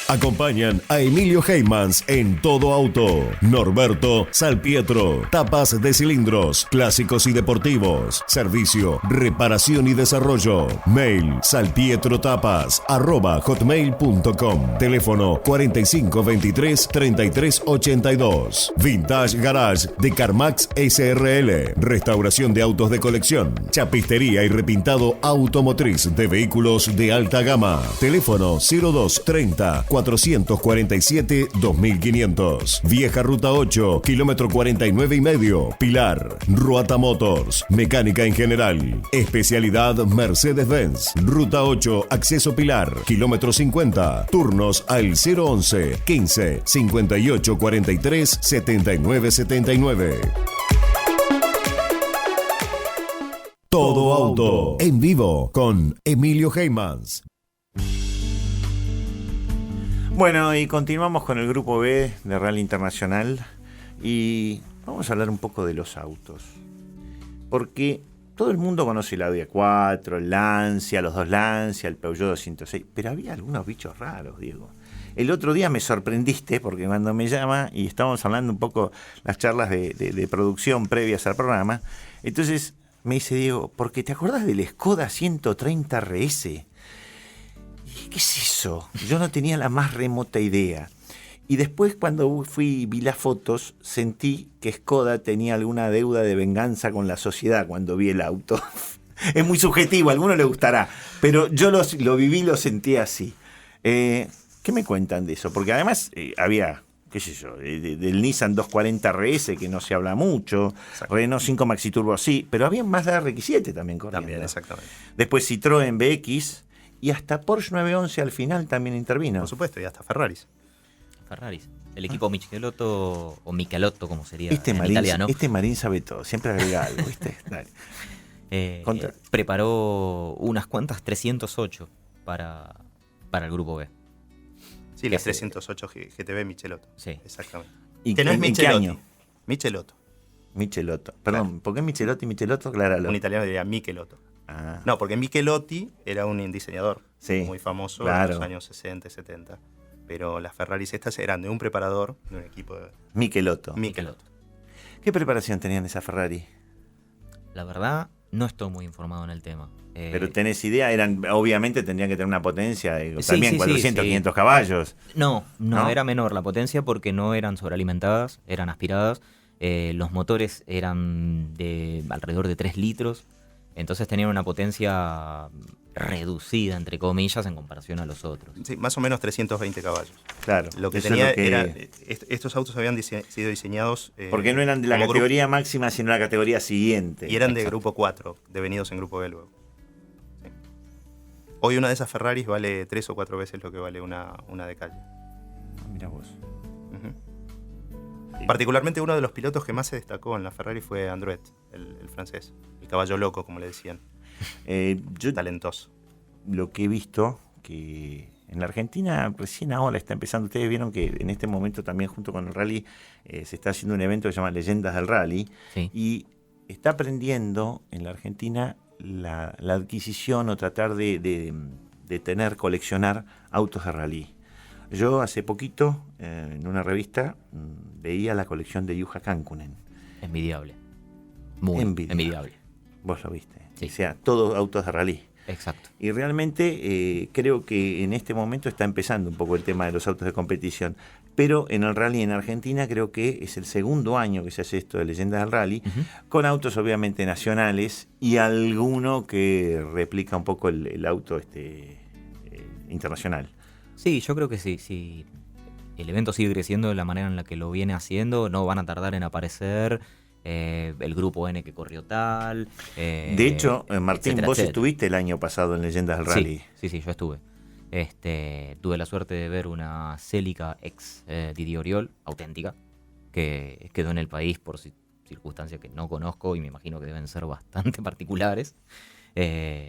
Acompañan a Emilio Heymans en Todo Auto. Norberto Salpietro. Tapas de cilindros, clásicos y deportivos. Servicio, reparación y desarrollo. Mail salpietrotapas@hotmail.com. Teléfono 4523-3382. Vintage Garage de Carmax SRL. Restauración de autos de colección. Chapistería y repintado automotriz de vehículos de alta gama. Teléfono 0230 447-2500. Vieja Ruta 8, kilómetro 49,5. Pilar. Ruata Motors. Mecánica en general. Especialidad Mercedes-Benz. Ruta 8, acceso Pilar. Kilómetro 50. Turnos al 011 15 58 43 79 79. Todo Auto. En vivo con Emilio Heymans. Bueno, y continuamos con el Grupo B de Rally Internacional y vamos a hablar un poco de los autos. Porque todo el mundo conoce el Audi A4, el Lancia, los dos Lancia, el Peugeot 206, pero había algunos bichos raros, Diego. El otro día me sorprendiste porque cuando me llama y estábamos hablando un poco las charlas de producción previas al programa, entonces me dice Diego, ¿porque te acordás del Skoda 130 RS? ¿Qué es eso? Yo no tenía la más remota idea. Y después cuando vi las fotos, sentí que Skoda tenía alguna deuda de venganza con la sociedad cuando vi el auto. Es muy subjetivo, a alguno le gustará, pero yo lo viví, lo sentí así. ¿Qué me cuentan de eso? Porque además había, qué sé yo, del Nissan 240 RS, que no se habla mucho, exacto. Renault 5 Maxi Turbo sí, pero había más de RX-7 también corriendo. También, exactamente. Después Citroën BX, y hasta Porsche 911 al final también intervino. Por supuesto, y hasta Ferraris. El equipo Michelotto, o Michelotto como sería en Marín, italiano. Marín sabe todo, siempre agrega algo, ¿viste? Dale. Preparó unas cuantas 308 para el grupo B. Sí, las 308 GTB Michelotto. Sí. Exactamente. ¿Y que no es en qué Michelotti. año? Michelotto. Michelotto. Perdón, Claro. ¿por qué Michelotti y Michelotto? Acláralo. Un italiano diría Michelotto. Ah. No, porque Michelotti era un diseñador muy famoso claro. en los años 60 y 70. Pero las Ferraris estas eran de un preparador de un equipo de Michelotto. Michelotto. ¿Qué preparación tenían esa Ferrari? La verdad, no estoy muy informado en el tema. Pero tenés idea, obviamente tendrían que tener una potencia de Sí, también sí, 400, sí. 500 caballos. No, ¿No? era menor la potencia porque no eran sobrealimentadas, eran aspiradas. Los motores eran de alrededor de 3 litros. Entonces tenían una potencia reducida, entre comillas, en comparación a los otros. Sí, más o menos 320 caballos. Claro. Lo que eso tenía es lo que- era. Estos autos habían sido diseñados. Porque no eran de la como categoría máxima, sino la categoría siguiente. y eran de Exacto. grupo 4, devenidos en grupo B luego. Sí. Hoy una de esas Ferraris vale 3 o 4 veces lo que vale una de calle. Mira vos. Ujú. Sí. Particularmente uno de los pilotos que más se destacó en la Ferrari fue Andruet, el francés. El caballo loco, como le decían. Yo Talentoso. lo que he visto, que en la Argentina recién ahora está empezando, ustedes vieron que en este momento también junto con el rally se está haciendo un evento que se llama Leyendas del Rally, Sí. y está aprendiendo en la Argentina la adquisición o tratar de coleccionar autos de rally. Yo hace poquito en una revista veía la colección de Juha Kankkunen. Envidiable. Muy Envidiable. envidiable. Vos lo viste. Sí. O sea, todos autos de rally. Exacto. Y realmente creo que en este momento está empezando un poco el tema de los autos de competición. Pero en el rally en Argentina creo que es el segundo año que se hace esto de Leyendas del Rally, con autos obviamente nacionales y alguno que replica un poco el auto internacional. Sí, yo creo que sí. Si el evento sigue creciendo de la manera en la que lo viene haciendo, no van a tardar en aparecer el grupo N que corrió tal. De hecho, Martín, etcétera, vos etcétera. estuviste el año pasado en Leyendas del Rally. Sí, yo estuve. Tuve la suerte de ver una Celica ex Didi Oriol, auténtica, que quedó en el país por circunstancias que no conozco y me imagino que deben ser bastante particulares.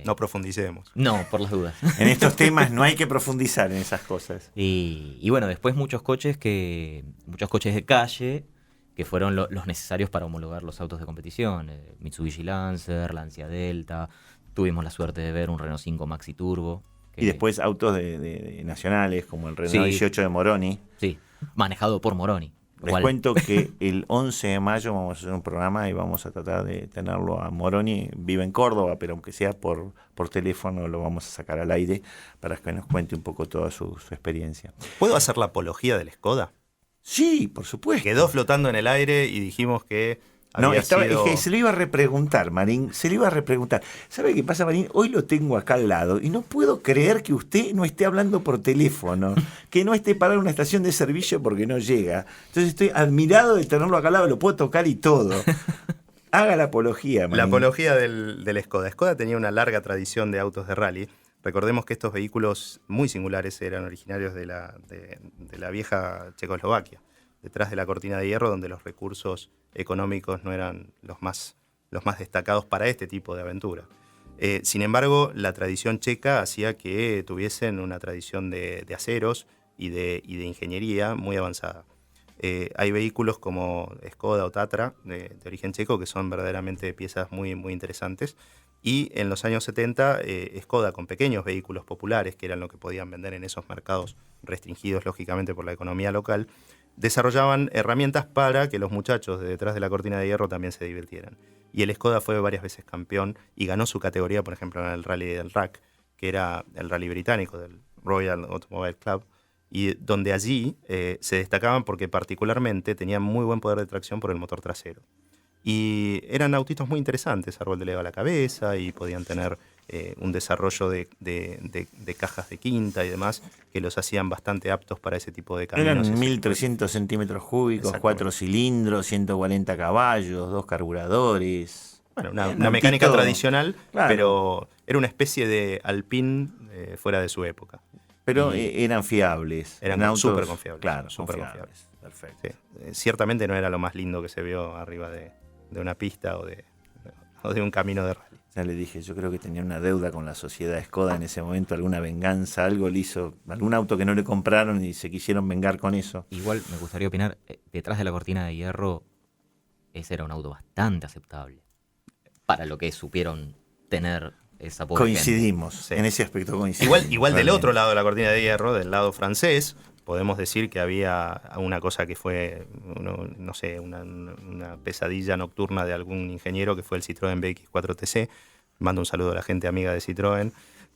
No profundicemos. No, por las dudas. En estos temas no hay que profundizar en esas cosas. Y bueno, después muchos coches de calle que fueron los necesarios para homologar los autos de competición. Mitsubishi Lancer, Lancia Delta. Tuvimos la suerte de ver un Renault 5 Maxi Turbo. Y después autos de nacionales como el Renault Sí. 18 de Moroni. Sí, manejado por Moroni. Les cuento que el 11 de mayo vamos a hacer un programa y vamos a tratar de tenerlo a Moroni. Vive en Córdoba, pero aunque sea por teléfono lo vamos a sacar al aire para que nos cuente un poco toda su experiencia. ¿Puedo hacer la apología del Skoda? Sí, por supuesto. Quedó flotando en el aire y dijimos que No, había es sido... que se lo iba a repreguntar, Marín. Se lo iba a repreguntar. ¿Sabe qué pasa, Marín? Hoy lo tengo acá al lado y no puedo creer que usted no esté hablando por teléfono, que no esté parado en una estación de servicio porque no llega. Entonces estoy admirado de tenerlo acá al lado, lo puedo tocar y todo. Haga la apología, Marín. La apología del Skoda. Skoda tenía una larga tradición de autos de rally. Recordemos que estos vehículos muy singulares eran originarios de la vieja Checoslovaquia, detrás de la cortina de hierro, donde los recursos económicos no eran los más destacados para este tipo de aventura. Sin embargo, la tradición checa hacía que tuviesen una tradición de aceros y de ingeniería muy avanzada. Hay vehículos como Skoda o Tatra de origen checo que son verdaderamente piezas muy, muy interesantes. Y en los años 70, Skoda, con pequeños vehículos populares, que eran lo que podían vender en esos mercados restringidos, lógicamente, por la economía local, desarrollaban herramientas para que los muchachos de detrás de la cortina de hierro también se divirtieran. Y el Skoda fue varias veces campeón y ganó su categoría, por ejemplo, en el Rally del RAC, que era el rally británico del Royal Automobile Club, y donde allí se destacaban porque particularmente tenían muy buen poder de tracción por el motor trasero. Y eran autitos muy interesantes, árbol de leva a la cabeza, y podían tener un desarrollo de cajas de quinta y demás que los hacían bastante aptos para ese tipo de caminos. Eran 1.300 centímetros cúbicos, 4 cilindros, 140 caballos, 2 carburadores. Bueno, Un una mecánica autito, tradicional, claro. pero era una especie de Alpine fuera de su época. Pero Y eran fiables. eran autos, súper confiables. Claro, súper confiables. Perfecto. Sí. Ciertamente no era lo más lindo que se vio arriba de una pista o de un camino de rally. Ya le dije, yo creo que tenía una deuda con la sociedad Skoda en ese momento, alguna venganza, algo le hizo, algún auto que no le compraron y se quisieron vengar con eso. Igual me gustaría opinar, detrás de la cortina de hierro, ese era un auto bastante aceptable. Para lo que supieron tener esa pobre Coincidimos, Sí. en ese aspecto coincidimos. Igual del realmente. otro lado de la cortina de hierro, del lado francés, podemos decir que había una cosa que fue, no sé, una pesadilla nocturna de algún ingeniero, que fue el Citroën BX4TC. Mando un saludo a la gente amiga de Citroën,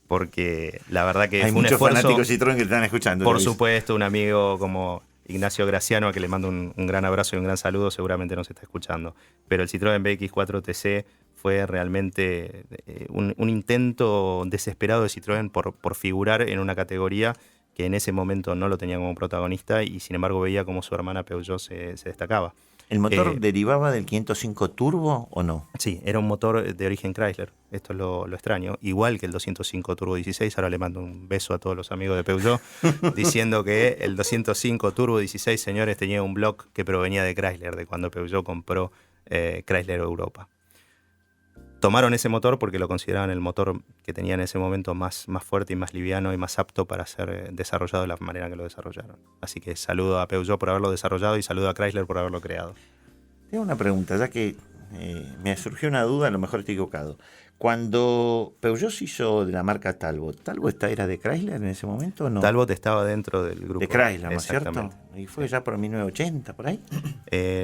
porque la verdad que Hay fue un muchos esfuerzo. fanáticos Citroën que te están escuchando. Por Luis. supuesto, un amigo como Ignacio Graciano, a que le mando un gran abrazo y un gran saludo, seguramente nos está escuchando. Pero el Citroën BX4TC fue realmente un intento desesperado de Citroën por figurar en una categoría que en ese momento no lo tenía como protagonista, y sin embargo veía como su hermana Peugeot se destacaba. ¿El motor derivaba del 505 Turbo o no? Sí, era un motor de origen Chrysler, esto es lo extraño, igual que el 205 Turbo 16. Ahora le mando un beso a todos los amigos de Peugeot, diciendo que el 205 Turbo 16, señores, tenía un block que provenía de Chrysler, de cuando Peugeot compró Chrysler Europa. Tomaron ese motor porque lo consideraban el motor que tenía en ese momento más fuerte y más liviano y más apto para ser desarrollado de la manera que lo desarrollaron. Así que saludo a Peugeot por haberlo desarrollado y saludo a Chrysler por haberlo creado. Tengo una pregunta, ya que me surgió una duda, a lo mejor estoy equivocado. Cuando Peugeot se hizo de la marca Talbot ¿era de Chrysler en ese momento o no? Talbot estaba dentro del grupo. De Chrysler, ¿no es cierto? Exactamente. Y fue ya por 1980, por ahí.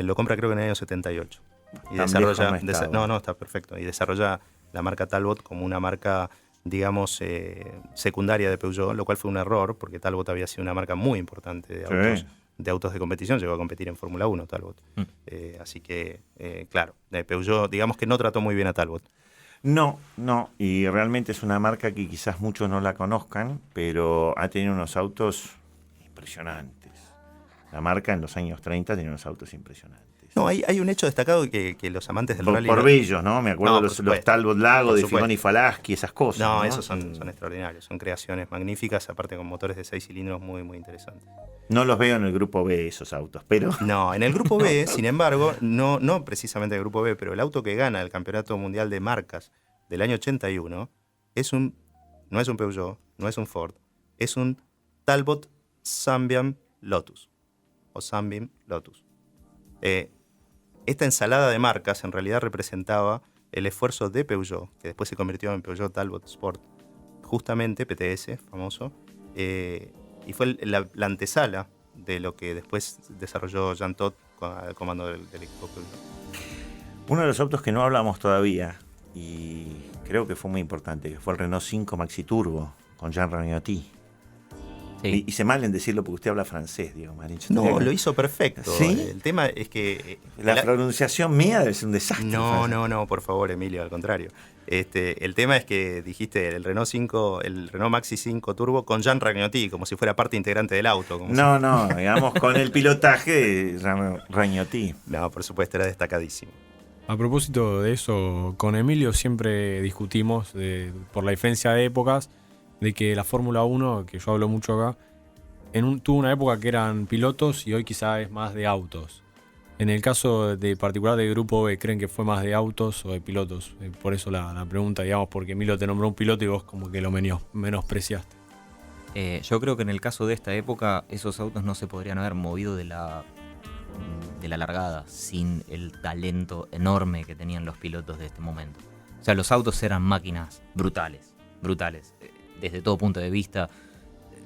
Lo compra creo que en el año 78. Y Tan desarrolla, viejo no estaba. no, está perfecto. Y desarrolla la marca Talbot como una marca digamos, secundaria de Peugeot, lo cual fue un error, porque Talbot había sido una marca muy importante de autos de competición, llegó a competir en Fórmula 1 Talbot. Así que, claro, Peugeot, digamos que no trató muy bien a Talbot. No, y realmente es una marca que quizás muchos no la conozcan, pero ha tenido unos autos impresionantes. La marca en los años 30 tenía unos autos impresionantes. No, hay un hecho destacado que los amantes del rally... Por bellos, ¿no? Me acuerdo No, los Talbot Lago de Figoni y Falaschi, esas cosas. No, ¿no? esos son extraordinarios, son creaciones magníficas, aparte con motores de 6 cilindros muy, muy interesantes. No los veo en el grupo B esos autos, pero... No, en el grupo B, sin embargo, no precisamente el grupo B, pero el auto que gana el Campeonato Mundial de Marcas del año 81 no es un Peugeot, no es un Ford, es un Talbot Sunbeam Lotus. O Sunbeam Lotus. Esta ensalada de marcas en realidad representaba el esfuerzo de Peugeot, que después se convirtió en Peugeot Talbot Sport, justamente, PTS, famoso, y fue la antesala de lo que después desarrolló Jean Todt al comando del equipo Peugeot. Uno de los autos que no hablamos todavía, y creo que fue muy importante, que fue el Renault 5 Maxi Turbo, con Jean Ragnotti. Sí. Hice mal en decirlo porque usted habla francés, Diego Marín. No, lo hizo perfecto. ¿Sí? El tema es que... La pronunciación mía debe ser un desastre. No, por favor, Emilio, al contrario. El tema es que dijiste el Renault Maxi 5 Turbo con Jean Ragnotti, como si fuera parte integrante del auto. No, digamos con el pilotaje de Ragnotti. No, por supuesto, era destacadísimo. A propósito de eso, con Emilio siempre discutimos por la diferencia de épocas, de que la Fórmula 1, que yo hablo mucho acá, tuvo una época que eran pilotos y hoy quizá es más de autos. En el caso de particular del Grupo B, ¿creen que fue más de autos o de pilotos? Por eso la pregunta, digamos, porque Emilio te nombró un piloto y vos como que lo menospreciaste. Yo creo que en el caso de esta época, esos autos no se podrían haber movido de la largada sin el talento enorme que tenían los pilotos de este momento. O sea, los autos eran máquinas brutales. Desde todo punto de vista,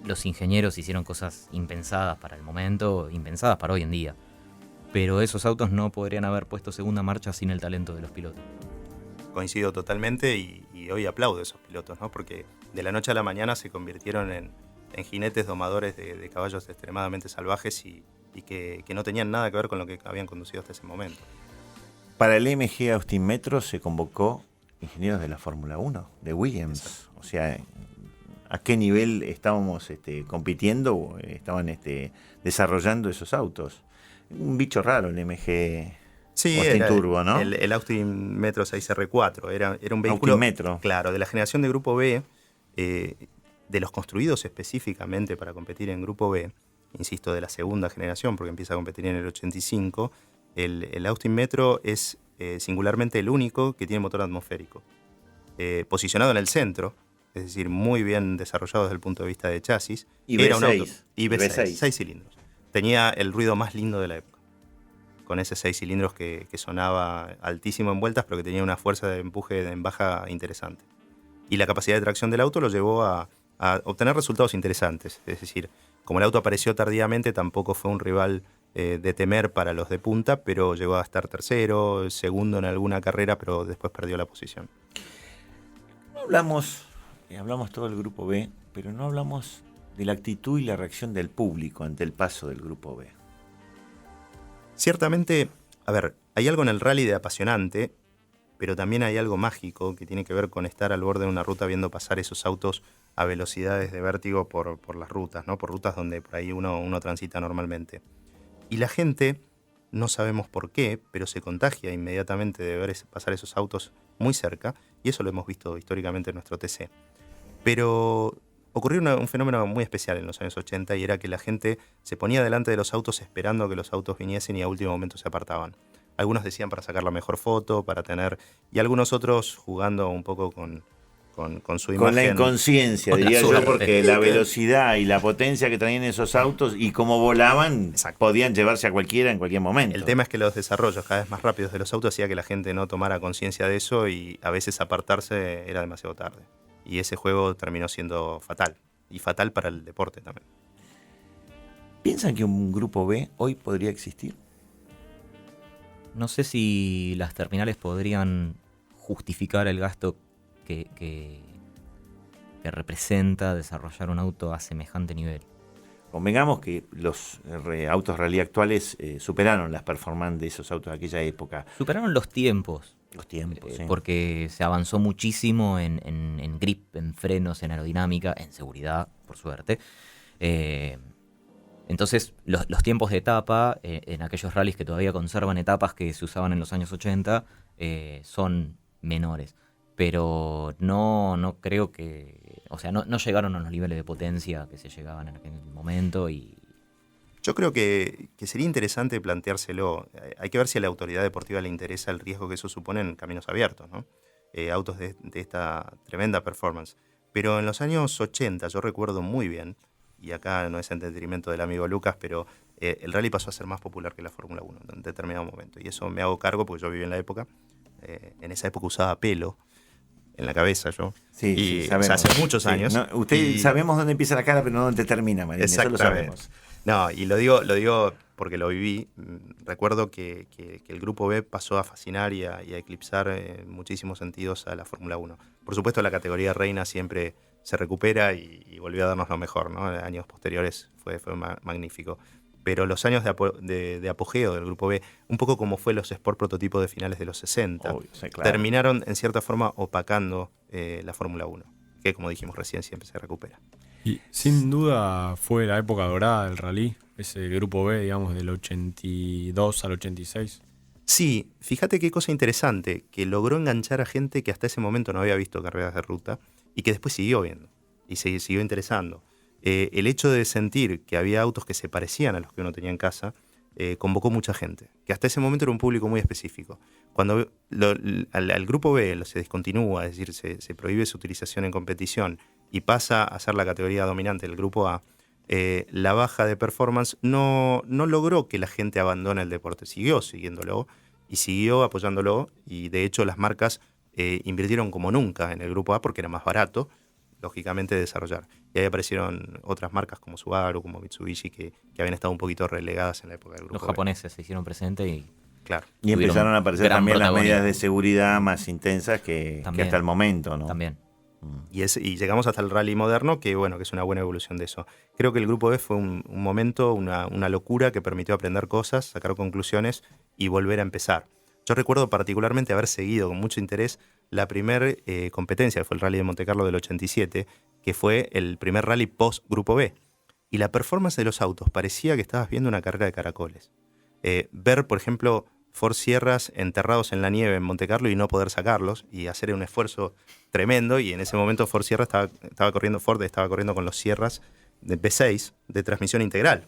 los ingenieros hicieron cosas impensadas para el momento, impensadas para hoy en día. Pero esos autos no podrían haber puesto segunda marcha sin el talento de los pilotos. Coincido totalmente y hoy aplaudo a esos pilotos, ¿no? Porque de la noche a la mañana se convirtieron en jinetes domadores de caballos extremadamente salvajes y que no tenían nada que ver con lo que habían conducido hasta ese momento. Para el MG Austin Metro se convocó ingenieros de la Fórmula 1, de Williams. Exacto. O sea, ¿a qué nivel estábamos compitiendo o estaban desarrollando esos autos? Un bicho raro el MG Austin Turbo, ¿no? El Austin Metro 6R4. Era un vehículo, Austin Metro. Claro, de la generación de Grupo B, de los construidos específicamente para competir en Grupo B, insisto, de la segunda generación, porque empieza a competir en el 85, el Austin Metro es singularmente el único que tiene motor atmosférico. Posicionado en el centro, es decir, muy bien desarrollado desde el punto de vista de chasis. Y era V6. un auto, y V6, 6 cilindros. Tenía el ruido más lindo de la época, con ese 6 cilindros que sonaba altísimo en vueltas, pero que tenía una fuerza de empuje en baja interesante. Y la capacidad de tracción del auto lo llevó a obtener resultados interesantes. Es decir, como el auto apareció tardíamente, tampoco fue un rival de temer para los de punta, pero llegó a estar tercero, segundo en alguna carrera, pero después perdió la posición. No hablamos todo del Grupo B, pero no hablamos de la actitud y la reacción del público ante el paso del Grupo B. Ciertamente, a ver, hay algo en el rally de apasionante, pero también hay algo mágico que tiene que ver con estar al borde de una ruta viendo pasar esos autos a velocidades de vértigo por las rutas, ¿no? Por rutas donde por ahí uno transita normalmente. Y la gente, no sabemos por qué, pero se contagia inmediatamente de ver pasar esos autos muy cerca, y eso lo hemos visto históricamente en nuestro TC. Pero ocurrió un fenómeno muy especial en los años 80, y era que la gente se ponía delante de los autos esperando que los autos viniesen y a último momento se apartaban. Algunos decían para sacar la mejor foto, y algunos otros jugando un poco con su imagen. Con la inconsciencia, diría yo, porque la velocidad y la potencia que traían esos autos y cómo volaban, exacto, podían llevarse a cualquiera en cualquier momento. El tema es que los desarrollos cada vez más rápidos de los autos hacía que la gente no tomara conciencia de eso y a veces apartarse era demasiado tarde. Y ese juego terminó siendo fatal. Y fatal para el deporte también. ¿Piensan que un Grupo B hoy podría existir? No sé si las terminales podrían justificar el gasto que representa desarrollar un auto a semejante nivel. Convengamos que los autos rally actuales superaron las performances de esos autos de aquella época. Superaron los tiempos. Los tiempos, sí. Porque se avanzó muchísimo en grip, en frenos, en aerodinámica, en seguridad, por suerte. Entonces, los tiempos de etapa, en aquellos rallies que todavía conservan etapas que se usaban en los años 80, son menores. Pero no creo que... O sea, no llegaron a los niveles de potencia que se llegaban en aquel momento y... Yo creo que sería interesante planteárselo. Hay que ver si a la autoridad deportiva le interesa el riesgo que eso supone en caminos abiertos, ¿no? Autos de esta tremenda performance. Pero en los años 80, yo recuerdo muy bien, y acá no es en detrimento del amigo Lucas, pero el rally pasó a ser más popular que la Fórmula 1 en determinado momento. Y eso me hago cargo porque yo viví en la época. En esa época usaba pelo en la cabeza yo. Sí, y, sabemos. o sea, hace muchos años. No, sabemos dónde empieza la cara, pero no dónde termina, Marín. Eso lo sabemos. No, y lo digo porque lo viví. Recuerdo que el Grupo B pasó a fascinar y a eclipsar en muchísimos sentidos a la Fórmula 1. Por supuesto, la categoría reina siempre se recupera y volvió a darnos lo mejor, ¿no? En años posteriores fue magnífico. Pero los años de apogeo del Grupo B, un poco como fue los Sport Prototipo de finales de los 60, Obvio, sí, claro. terminaron en cierta forma opacando la Fórmula 1, que como dijimos recién siempre se recupera. Y sin duda fue la época dorada del rally, ese Grupo B, digamos, del 82 al 86. Sí, fíjate qué cosa interesante, que logró enganchar a gente que hasta ese momento no había visto carreras de ruta y que después siguió viendo y se siguió interesando. El hecho de sentir que había autos que se parecían a los que uno tenía en casa convocó mucha gente, que hasta ese momento era un público muy específico. Cuando al Grupo B se descontinúa, es decir, se prohíbe su utilización en competición y pasa a ser la categoría dominante del Grupo A, la baja de performance no logró que la gente abandone el deporte, siguió siguiéndolo y siguió apoyándolo, y de hecho las marcas invirtieron como nunca en el Grupo A porque era más barato, lógicamente, desarrollar. Y ahí aparecieron otras marcas como Subaru, como Mitsubishi, que habían estado un poquito relegadas en la época del Grupo Los B. japoneses se hicieron presentes y... Claro. Y empezaron a aparecer gran también las protagonismo. medidas de seguridad más intensas que hasta el momento, ¿no? También. Y llegamos hasta el rally moderno, que bueno, que es una buena evolución de eso. Creo que el Grupo B fue un momento, una locura que permitió aprender cosas, sacar conclusiones y volver a empezar. Yo recuerdo particularmente haber seguido con mucho interés la primera competencia, que fue el Rally de Montecarlo del 87, que fue el primer rally post-Grupo B. Y la performance de los autos parecía que estabas viendo una carrera de caracoles. Ver, por ejemplo, Ford Sierras enterrados en la nieve en Montecarlo y no poder sacarlos, y hacer un esfuerzo tremendo, y en ese momento Ford estaba corriendo con los Sierras de V6 de transmisión integral,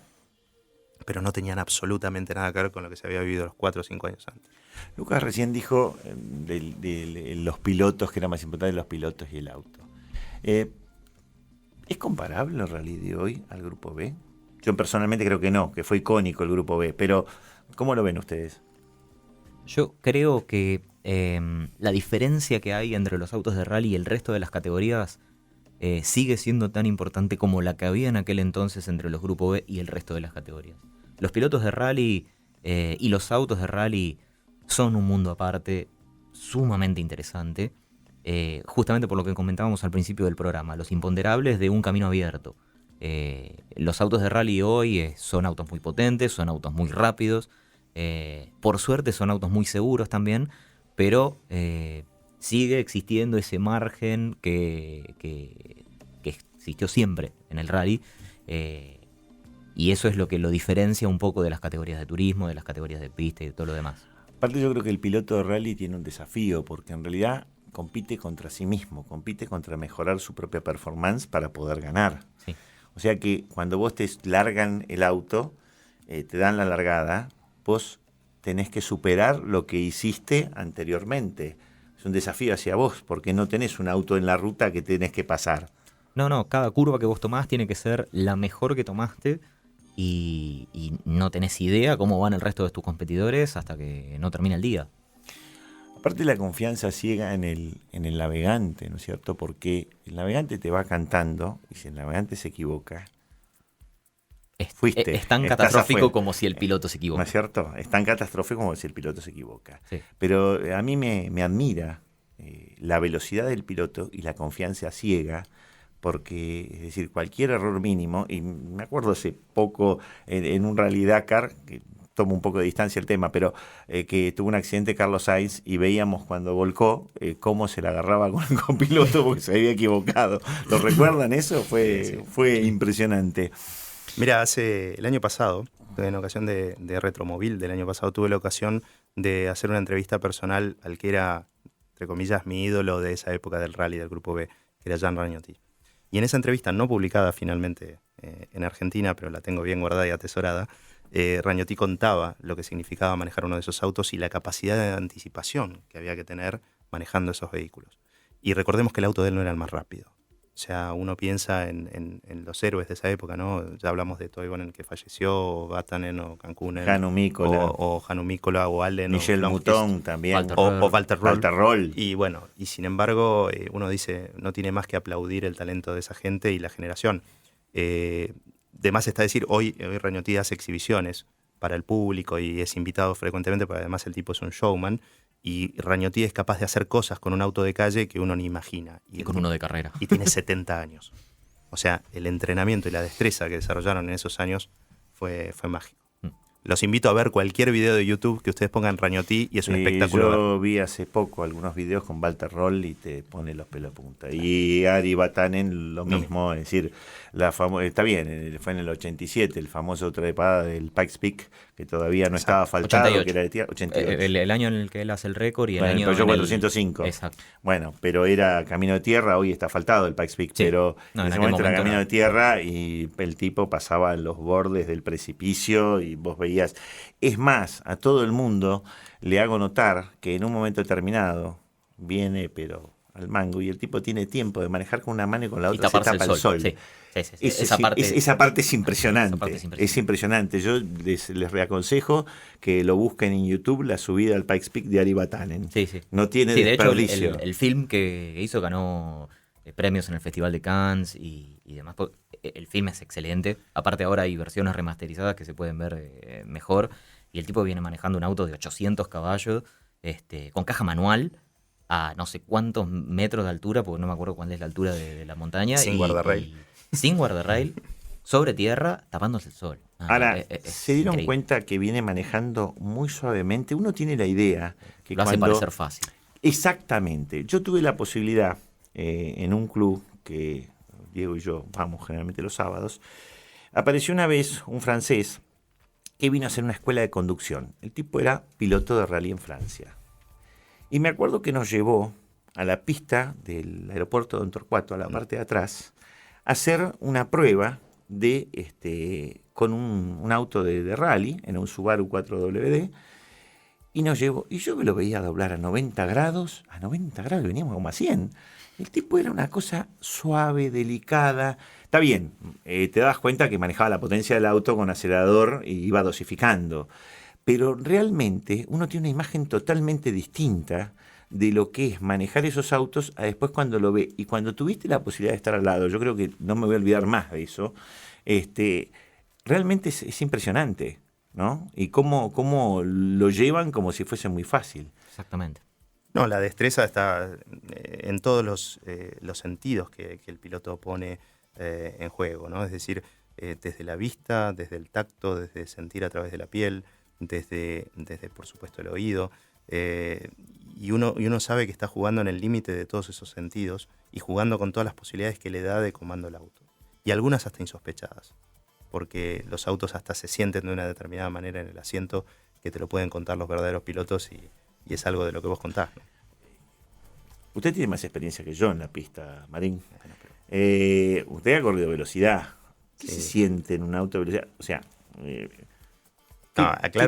pero no tenían absolutamente nada que ver con lo que se había vivido los 4 o 5 años antes. Lucas recién dijo de los pilotos, que era más importante los pilotos y el auto. ¿Es comparable el rally de hoy al Grupo B? Yo personalmente creo que no, que fue icónico el Grupo B, pero ¿cómo lo ven ustedes? Yo creo que la diferencia que hay entre los autos de rally y el resto de las categorías sigue siendo tan importante como la que había en aquel entonces entre los Grupo B y el resto de las categorías. Los pilotos de rally y los autos de rally son un mundo aparte, sumamente interesante, justamente por lo que comentábamos al principio del programa, los imponderables de un camino abierto. Los autos de rally hoy son autos muy potentes, son autos muy rápidos, por suerte son autos muy seguros también, pero sigue existiendo ese margen que existió siempre en el rally, y eso es lo que lo diferencia un poco de las categorías de turismo, de las categorías de pista y de todo lo demás. Aparte, yo creo que el piloto de rally tiene un desafío, porque en realidad compite contra sí mismo, compite contra mejorar su propia performance para poder ganar. Sí. O sea que cuando vos te largan el auto, te dan la largada, vos tenés que superar lo que hiciste anteriormente. Es un desafío hacia vos, porque no tenés un auto en la ruta que tenés que pasar. No, cada curva que vos tomás tiene que ser la mejor que tomaste, y no tenés idea cómo van el resto de tus competidores hasta que no termina el día. Aparte, la confianza ciega en el navegante, ¿no es cierto? Porque el navegante te va cantando, y si el navegante se equivoca, fuiste. Es tan estás catastrófico afuera, como si el piloto se equivoca. ¿no es cierto? Es tan catastrófico como si el piloto se equivoca. Sí. Pero a mí me admira la velocidad del piloto y la confianza ciega porque, es decir, cualquier error mínimo, y me acuerdo hace poco en un Rally Dakar, que tomo un poco de distancia el tema, pero que tuvo un accidente Carlos Sainz y veíamos cuando volcó cómo se la agarraba con el copiloto porque se había equivocado. ¿Lo recuerdan eso? Fue impresionante. Mira, el año pasado, en ocasión de Retromóvil del año pasado, tuve la ocasión de hacer una entrevista personal al que era, entre comillas, mi ídolo de esa época del rally del Grupo B, que era Jean Ragnotti. Y en esa entrevista, no publicada finalmente en Argentina, pero la tengo bien guardada y atesorada, Ragnotti contaba lo que significaba manejar uno de esos autos y la capacidad de anticipación que había que tener manejando esos vehículos. Y recordemos que el auto de él no era el más rápido. O sea, uno piensa en los héroes de esa época, ¿no? Ya hablamos de Toivonen que falleció, o Vatanen, o Cancunen, Hannu Mikkola, o Hannu Mikkola, o Allen, Michel o Mouton también, o Walter Roll. Y bueno, y sin embargo, uno dice, no tiene más que aplaudir el talento de esa gente y la generación. De más está decir, hoy Ragnotti hace exhibiciones para el público y es invitado frecuentemente, porque además el tipo es un showman, y Ragnotti es capaz de hacer cosas con un auto de calle que uno ni imagina. Y con uno de carrera. Y tiene 70 años. O sea, el entrenamiento y la destreza que desarrollaron en esos años fue mágico. Los invito a ver cualquier video de YouTube que ustedes pongan Ragnotti y es un espectáculo. Yo vi hace poco algunos videos con Walter Roll y te pone los pelos de punta. Y Ari Vatanen lo mismo, es decir, está bien, fue en el 87, el famoso trepada del Pikes Peak, que todavía no estaba faltado, 88. que era de tierra, 88. El año en el que él hace el récord y el Bueno, año Peugeot en 405. Exacto. Bueno, pero era camino de tierra, hoy está faltado el Pikes Peak, Sí. pero No, en ese en aquel momento era momento camino no. de tierra y el tipo pasaba en los bordes del precipicio y vos veías. Es más, a todo el mundo le hago notar que en un momento determinado viene, pero al mango, y el tipo tiene tiempo de manejar con una mano y con la Y otra se taparse tapa el sol. Sí. Esa parte es impresionante. Es impresionante. Yo les reaconsejo que lo busquen en YouTube, la subida al Pikes Peak de Ari Vatanen. Sí. No tiene Sí, de hecho, desperdicio. el film que hizo ganó premios en el Festival de Cannes y demás. El film es excelente. Aparte ahora hay versiones remasterizadas que se pueden ver mejor. Y el tipo viene manejando un auto de 800 caballos con caja manual a no sé cuántos metros de altura, porque no me acuerdo cuál es la altura de la montaña. Sin guardarrail. Sin guardarrail, sobre tierra, tapándose el sol. Ahora, se dieron increíble. cuenta que viene manejando muy suavemente. Uno tiene la idea que Lo hace cuando... parecer fácil. Exactamente. Yo tuve la posibilidad en un club que Diego y yo vamos generalmente los sábados. Apareció una vez un francés que vino a hacer una escuela de conducción. El tipo era piloto de rally en Francia. Y me acuerdo que nos llevó a la pista del aeropuerto de Don Torcuato, a la parte de atrás, a hacer una prueba con un auto de rally, en un Subaru 4WD, y nos llevó, y yo me lo veía doblar a 90 grados, veníamos como a 100. El tipo era una cosa suave, delicada. Está bien, te das cuenta que manejaba la potencia del auto con acelerador y iba dosificando. Pero realmente uno tiene una imagen totalmente distinta de lo que es manejar esos autos a después cuando lo ve. Y cuando tuviste la posibilidad de estar al lado, yo creo que no me voy a olvidar más de eso, realmente es impresionante, ¿no? Y cómo lo llevan como si fuese muy fácil. Exactamente. No, la destreza está en todos los sentidos que el piloto pone en juego, ¿no? Es decir, desde la vista, desde el tacto, desde sentir a través de la piel, desde por supuesto el oído, y uno sabe que está jugando en el límite de todos esos sentidos y jugando con todas las posibilidades que le da de comando el auto, y algunas hasta insospechadas, porque los autos hasta se sienten de una determinada manera en el asiento que te lo pueden contar los verdaderos pilotos y es algo de lo que vos contás, ¿no? Usted tiene más experiencia que yo en la pista, Marín. Usted ha corrido velocidad. ¿Qué se siente en un auto de velocidad? O sea,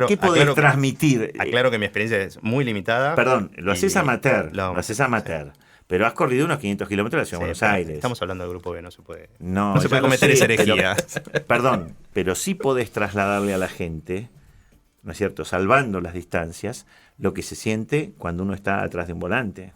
¿qué podés transmitir? Aclaro que mi experiencia es muy limitada. Perdón, lo haces amateur. Lo haces amateur. Sí. Pero has corrido unos 500 kilómetros hacia Buenos Aires. Estamos hablando del Grupo B, no se puede. No se puede cometer esa herejía. Perdón, pero sí podés trasladarle a la gente, ¿no es cierto?, salvando las distancias, lo que se siente cuando uno está atrás de un volante,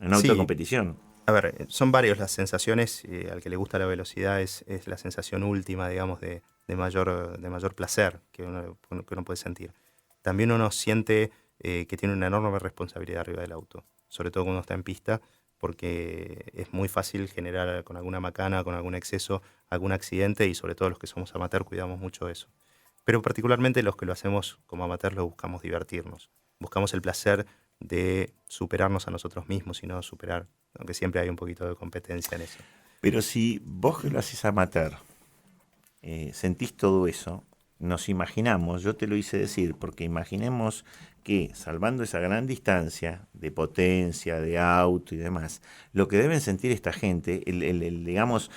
en auto de competición. A ver, son varias las sensaciones. Al que le gusta la velocidad es la sensación última, digamos, de mayor placer que uno puede sentir. También uno siente que tiene una enorme responsabilidad arriba del auto, sobre todo cuando está en pista, porque es muy fácil generar con alguna macana, con algún exceso, algún accidente, y sobre todo los que somos amateur cuidamos mucho eso. Pero particularmente los que lo hacemos como amateur lo buscamos divertirnos. Buscamos el placer de superarnos a nosotros mismos y no superar, aunque siempre hay un poquito de competencia en eso. Pero si vos que lo haces amateur, sentís todo eso, nos imaginamos, yo te lo hice decir, porque imaginemos que salvando esa gran distancia de potencia, de auto y demás, lo que deben sentir esta gente, digamos,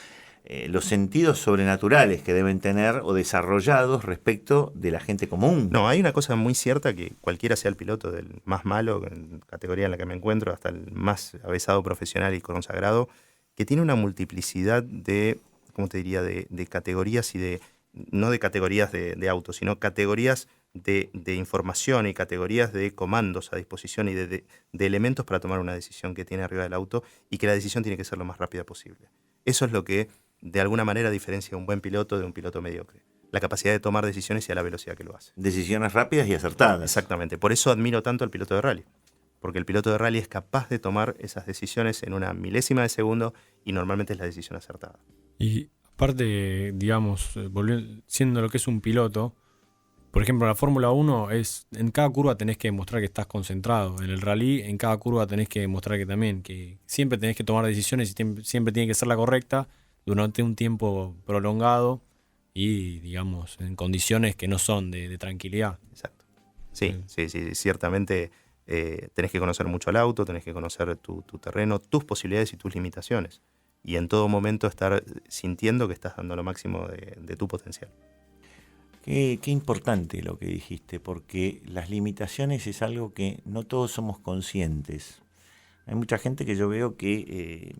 los sentidos sobrenaturales que deben tener o desarrollados respecto de la gente común. No, hay una cosa muy cierta, que cualquiera sea el piloto, del más malo, en categoría en la que me encuentro, hasta el más avesado profesional y consagrado, que tiene una multiplicidad de, ¿cómo te diría?, de categorías y no de categorías de autos, sino categorías de información y categorías de comandos a disposición y de elementos para tomar una decisión que tiene arriba del auto, y que la decisión tiene que ser lo más rápida posible. Eso es lo que de alguna manera diferencia a un buen piloto de un piloto mediocre. La capacidad de tomar decisiones y a la velocidad que lo hace. Decisiones rápidas y acertadas. Exactamente. Por eso admiro tanto al piloto de rally. Porque el piloto de rally es capaz de tomar esas decisiones en una milésima de segundo, y normalmente es la decisión acertada. Y aparte, digamos, siendo lo que es un piloto, por ejemplo, la Fórmula 1 es, en cada curva tenés que demostrar que estás concentrado. En el rally, en cada curva tenés que demostrar que siempre tenés que tomar decisiones y siempre tiene que ser la correcta durante un tiempo prolongado y, digamos, en condiciones que no son de tranquilidad. Exacto. Sí, ciertamente tenés que conocer mucho el auto, tenés que conocer tu terreno, tus posibilidades y tus limitaciones. Y en todo momento estar sintiendo que estás dando lo máximo de tu potencial. Qué importante lo que dijiste, porque las limitaciones es algo que no todos somos conscientes. Hay mucha gente que yo veo que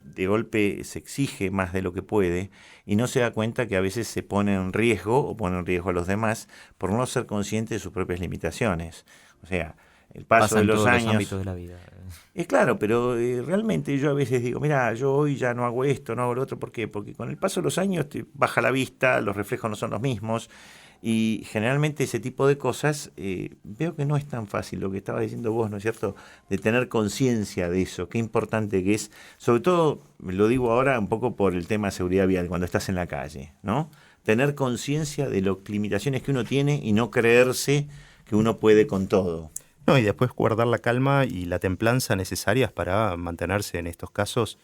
de golpe se exige más de lo que puede y no se da cuenta que a veces se pone en riesgo o pone en riesgo a los demás por no ser consciente de sus propias limitaciones. O sea, el paso de los años... Los ámbitos de la vida. Es claro, pero realmente yo a veces digo, mira, yo hoy ya no hago esto, no hago lo otro. ¿Por qué? Porque con el paso de los años te baja la vista, los reflejos no son los mismos, y generalmente ese tipo de cosas veo que no es tan fácil, lo que estabas diciendo vos, ¿no es cierto?, de tener conciencia de eso, qué importante que es, sobre todo, lo digo ahora un poco por el tema de seguridad vial, cuando estás en la calle, ¿no? Tener conciencia de las limitaciones que uno tiene y no creerse que uno puede con todo. No, y después guardar la calma y la templanza necesarias para mantenerse en estos casos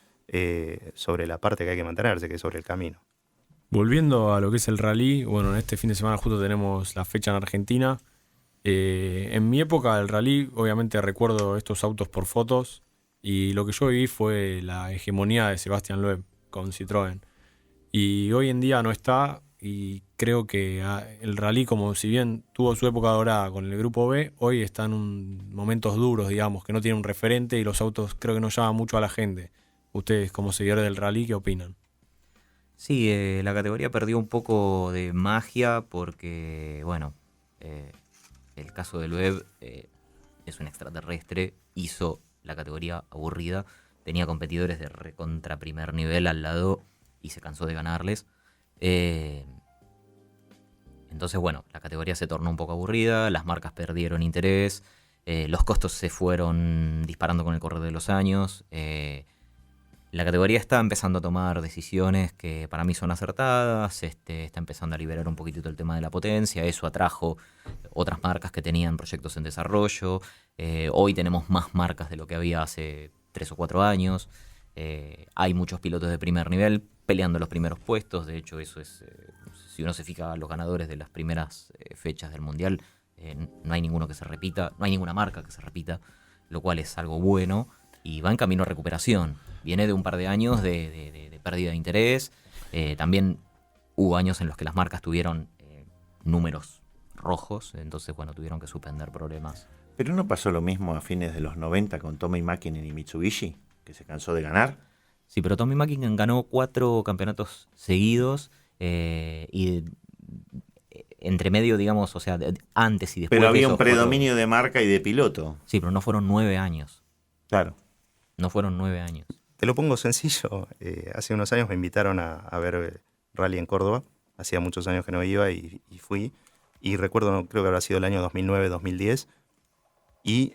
sobre la parte que hay que mantenerse, que es sobre el camino. Volviendo a lo que es el rally, bueno, en este fin de semana justo tenemos la fecha en Argentina. En mi época del rally, obviamente recuerdo estos autos por fotos, y lo que yo viví fue la hegemonía de Sebastián Loeb con Citroën. Y hoy en día no está, y creo que el rally, como si bien tuvo su época dorada con el grupo B, hoy está en momentos duros, digamos, que no tiene un referente y los autos creo que no llaman mucho a la gente. Ustedes, como seguidores del rally, ¿qué opinan? Sí, la categoría perdió un poco de magia porque, bueno, el caso de Loeb es un extraterrestre, hizo la categoría aburrida, tenía competidores de recontra primer nivel al lado y se cansó de ganarles. Entonces, bueno, la categoría se tornó un poco aburrida, las marcas perdieron interés, los costos se fueron disparando con el correr de los años. La categoría está empezando a tomar decisiones que para mí son acertadas, está empezando a liberar un poquitito el tema de la potencia, eso atrajo otras marcas que tenían proyectos en desarrollo. Hoy tenemos más marcas de lo que había hace 3 o 4 años. Hay muchos pilotos de primer nivel peleando los primeros puestos. De hecho, eso es, si uno se fija a los ganadores de las primeras fechas del Mundial, no hay ninguno que se repita, no hay ninguna marca que se repita, lo cual es algo bueno y va en camino a recuperación. Viene de un par de años de pérdida de interés. También hubo años en los que las marcas tuvieron números rojos, entonces, bueno, tuvieron que suspender problemas. ¿Pero no pasó lo mismo a fines de los 90 con Tommy Mäkinen y Mitsubishi, que se cansó de ganar? Sí, pero Tommy Mäkinen ganó 4 campeonatos seguidos y entre medio, digamos, o sea, antes y después. Pero había de un eso, predominio de marca y de piloto. Sí, pero no fueron 9 años. Claro. No fueron 9 años. Te lo pongo sencillo. Hace unos años me invitaron a ver rally en Córdoba. Hacía muchos años que no iba y fui. Y recuerdo, creo que habrá sido el año 2009-2010. y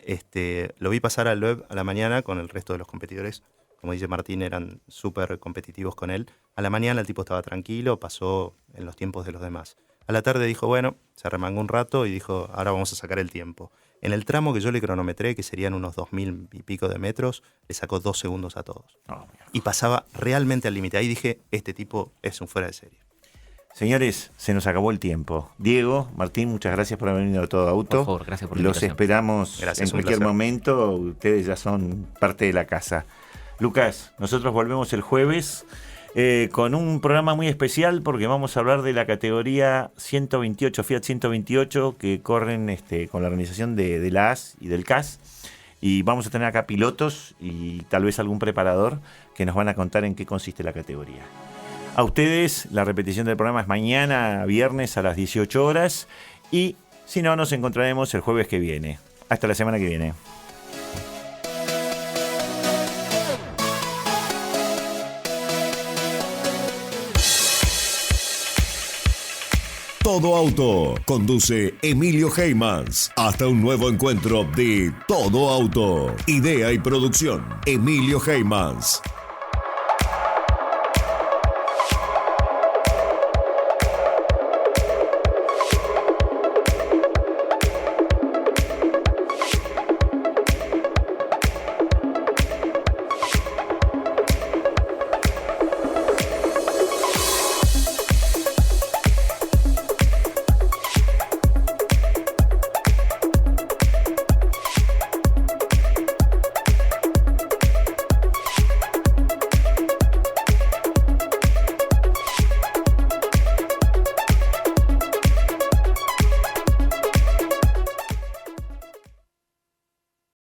lo vi pasar al Loeb a la mañana con el resto de los competidores. Como dice Martín, eran súper competitivos con él. A la mañana el tipo estaba tranquilo, pasó en los tiempos de los demás. A la tarde dijo, bueno, se arremangó un rato y dijo, ahora vamos a sacar el tiempo. En el tramo que yo le cronometré, que serían unos 2000 y pico de metros, le sacó 2 segundos a todos. Y pasaba realmente al límite. Ahí dije, este tipo es un fuera de serie. Señores, se nos acabó el tiempo. Diego, Martín, muchas gracias por haber venido a Todo Auto. Por favor, gracias por la Los invitación. esperamos Gracias, en un cualquier placer. momento. Ustedes ya son parte de la casa. Lucas, nosotros volvemos el jueves con un programa muy especial porque vamos a hablar de la categoría 128, Fiat 128, que corren con la organización de la AS y del CAS. Y vamos a tener acá pilotos y tal vez algún preparador que nos van a contar en qué consiste la categoría. A ustedes, la repetición del programa es mañana, viernes a las 18 horas. Y si no, nos encontraremos el jueves que viene. Hasta la semana que viene. Todo Auto. Conduce Emilio Heymans. Hasta un nuevo encuentro de Todo Auto. Idea y producción, Emilio Heymans.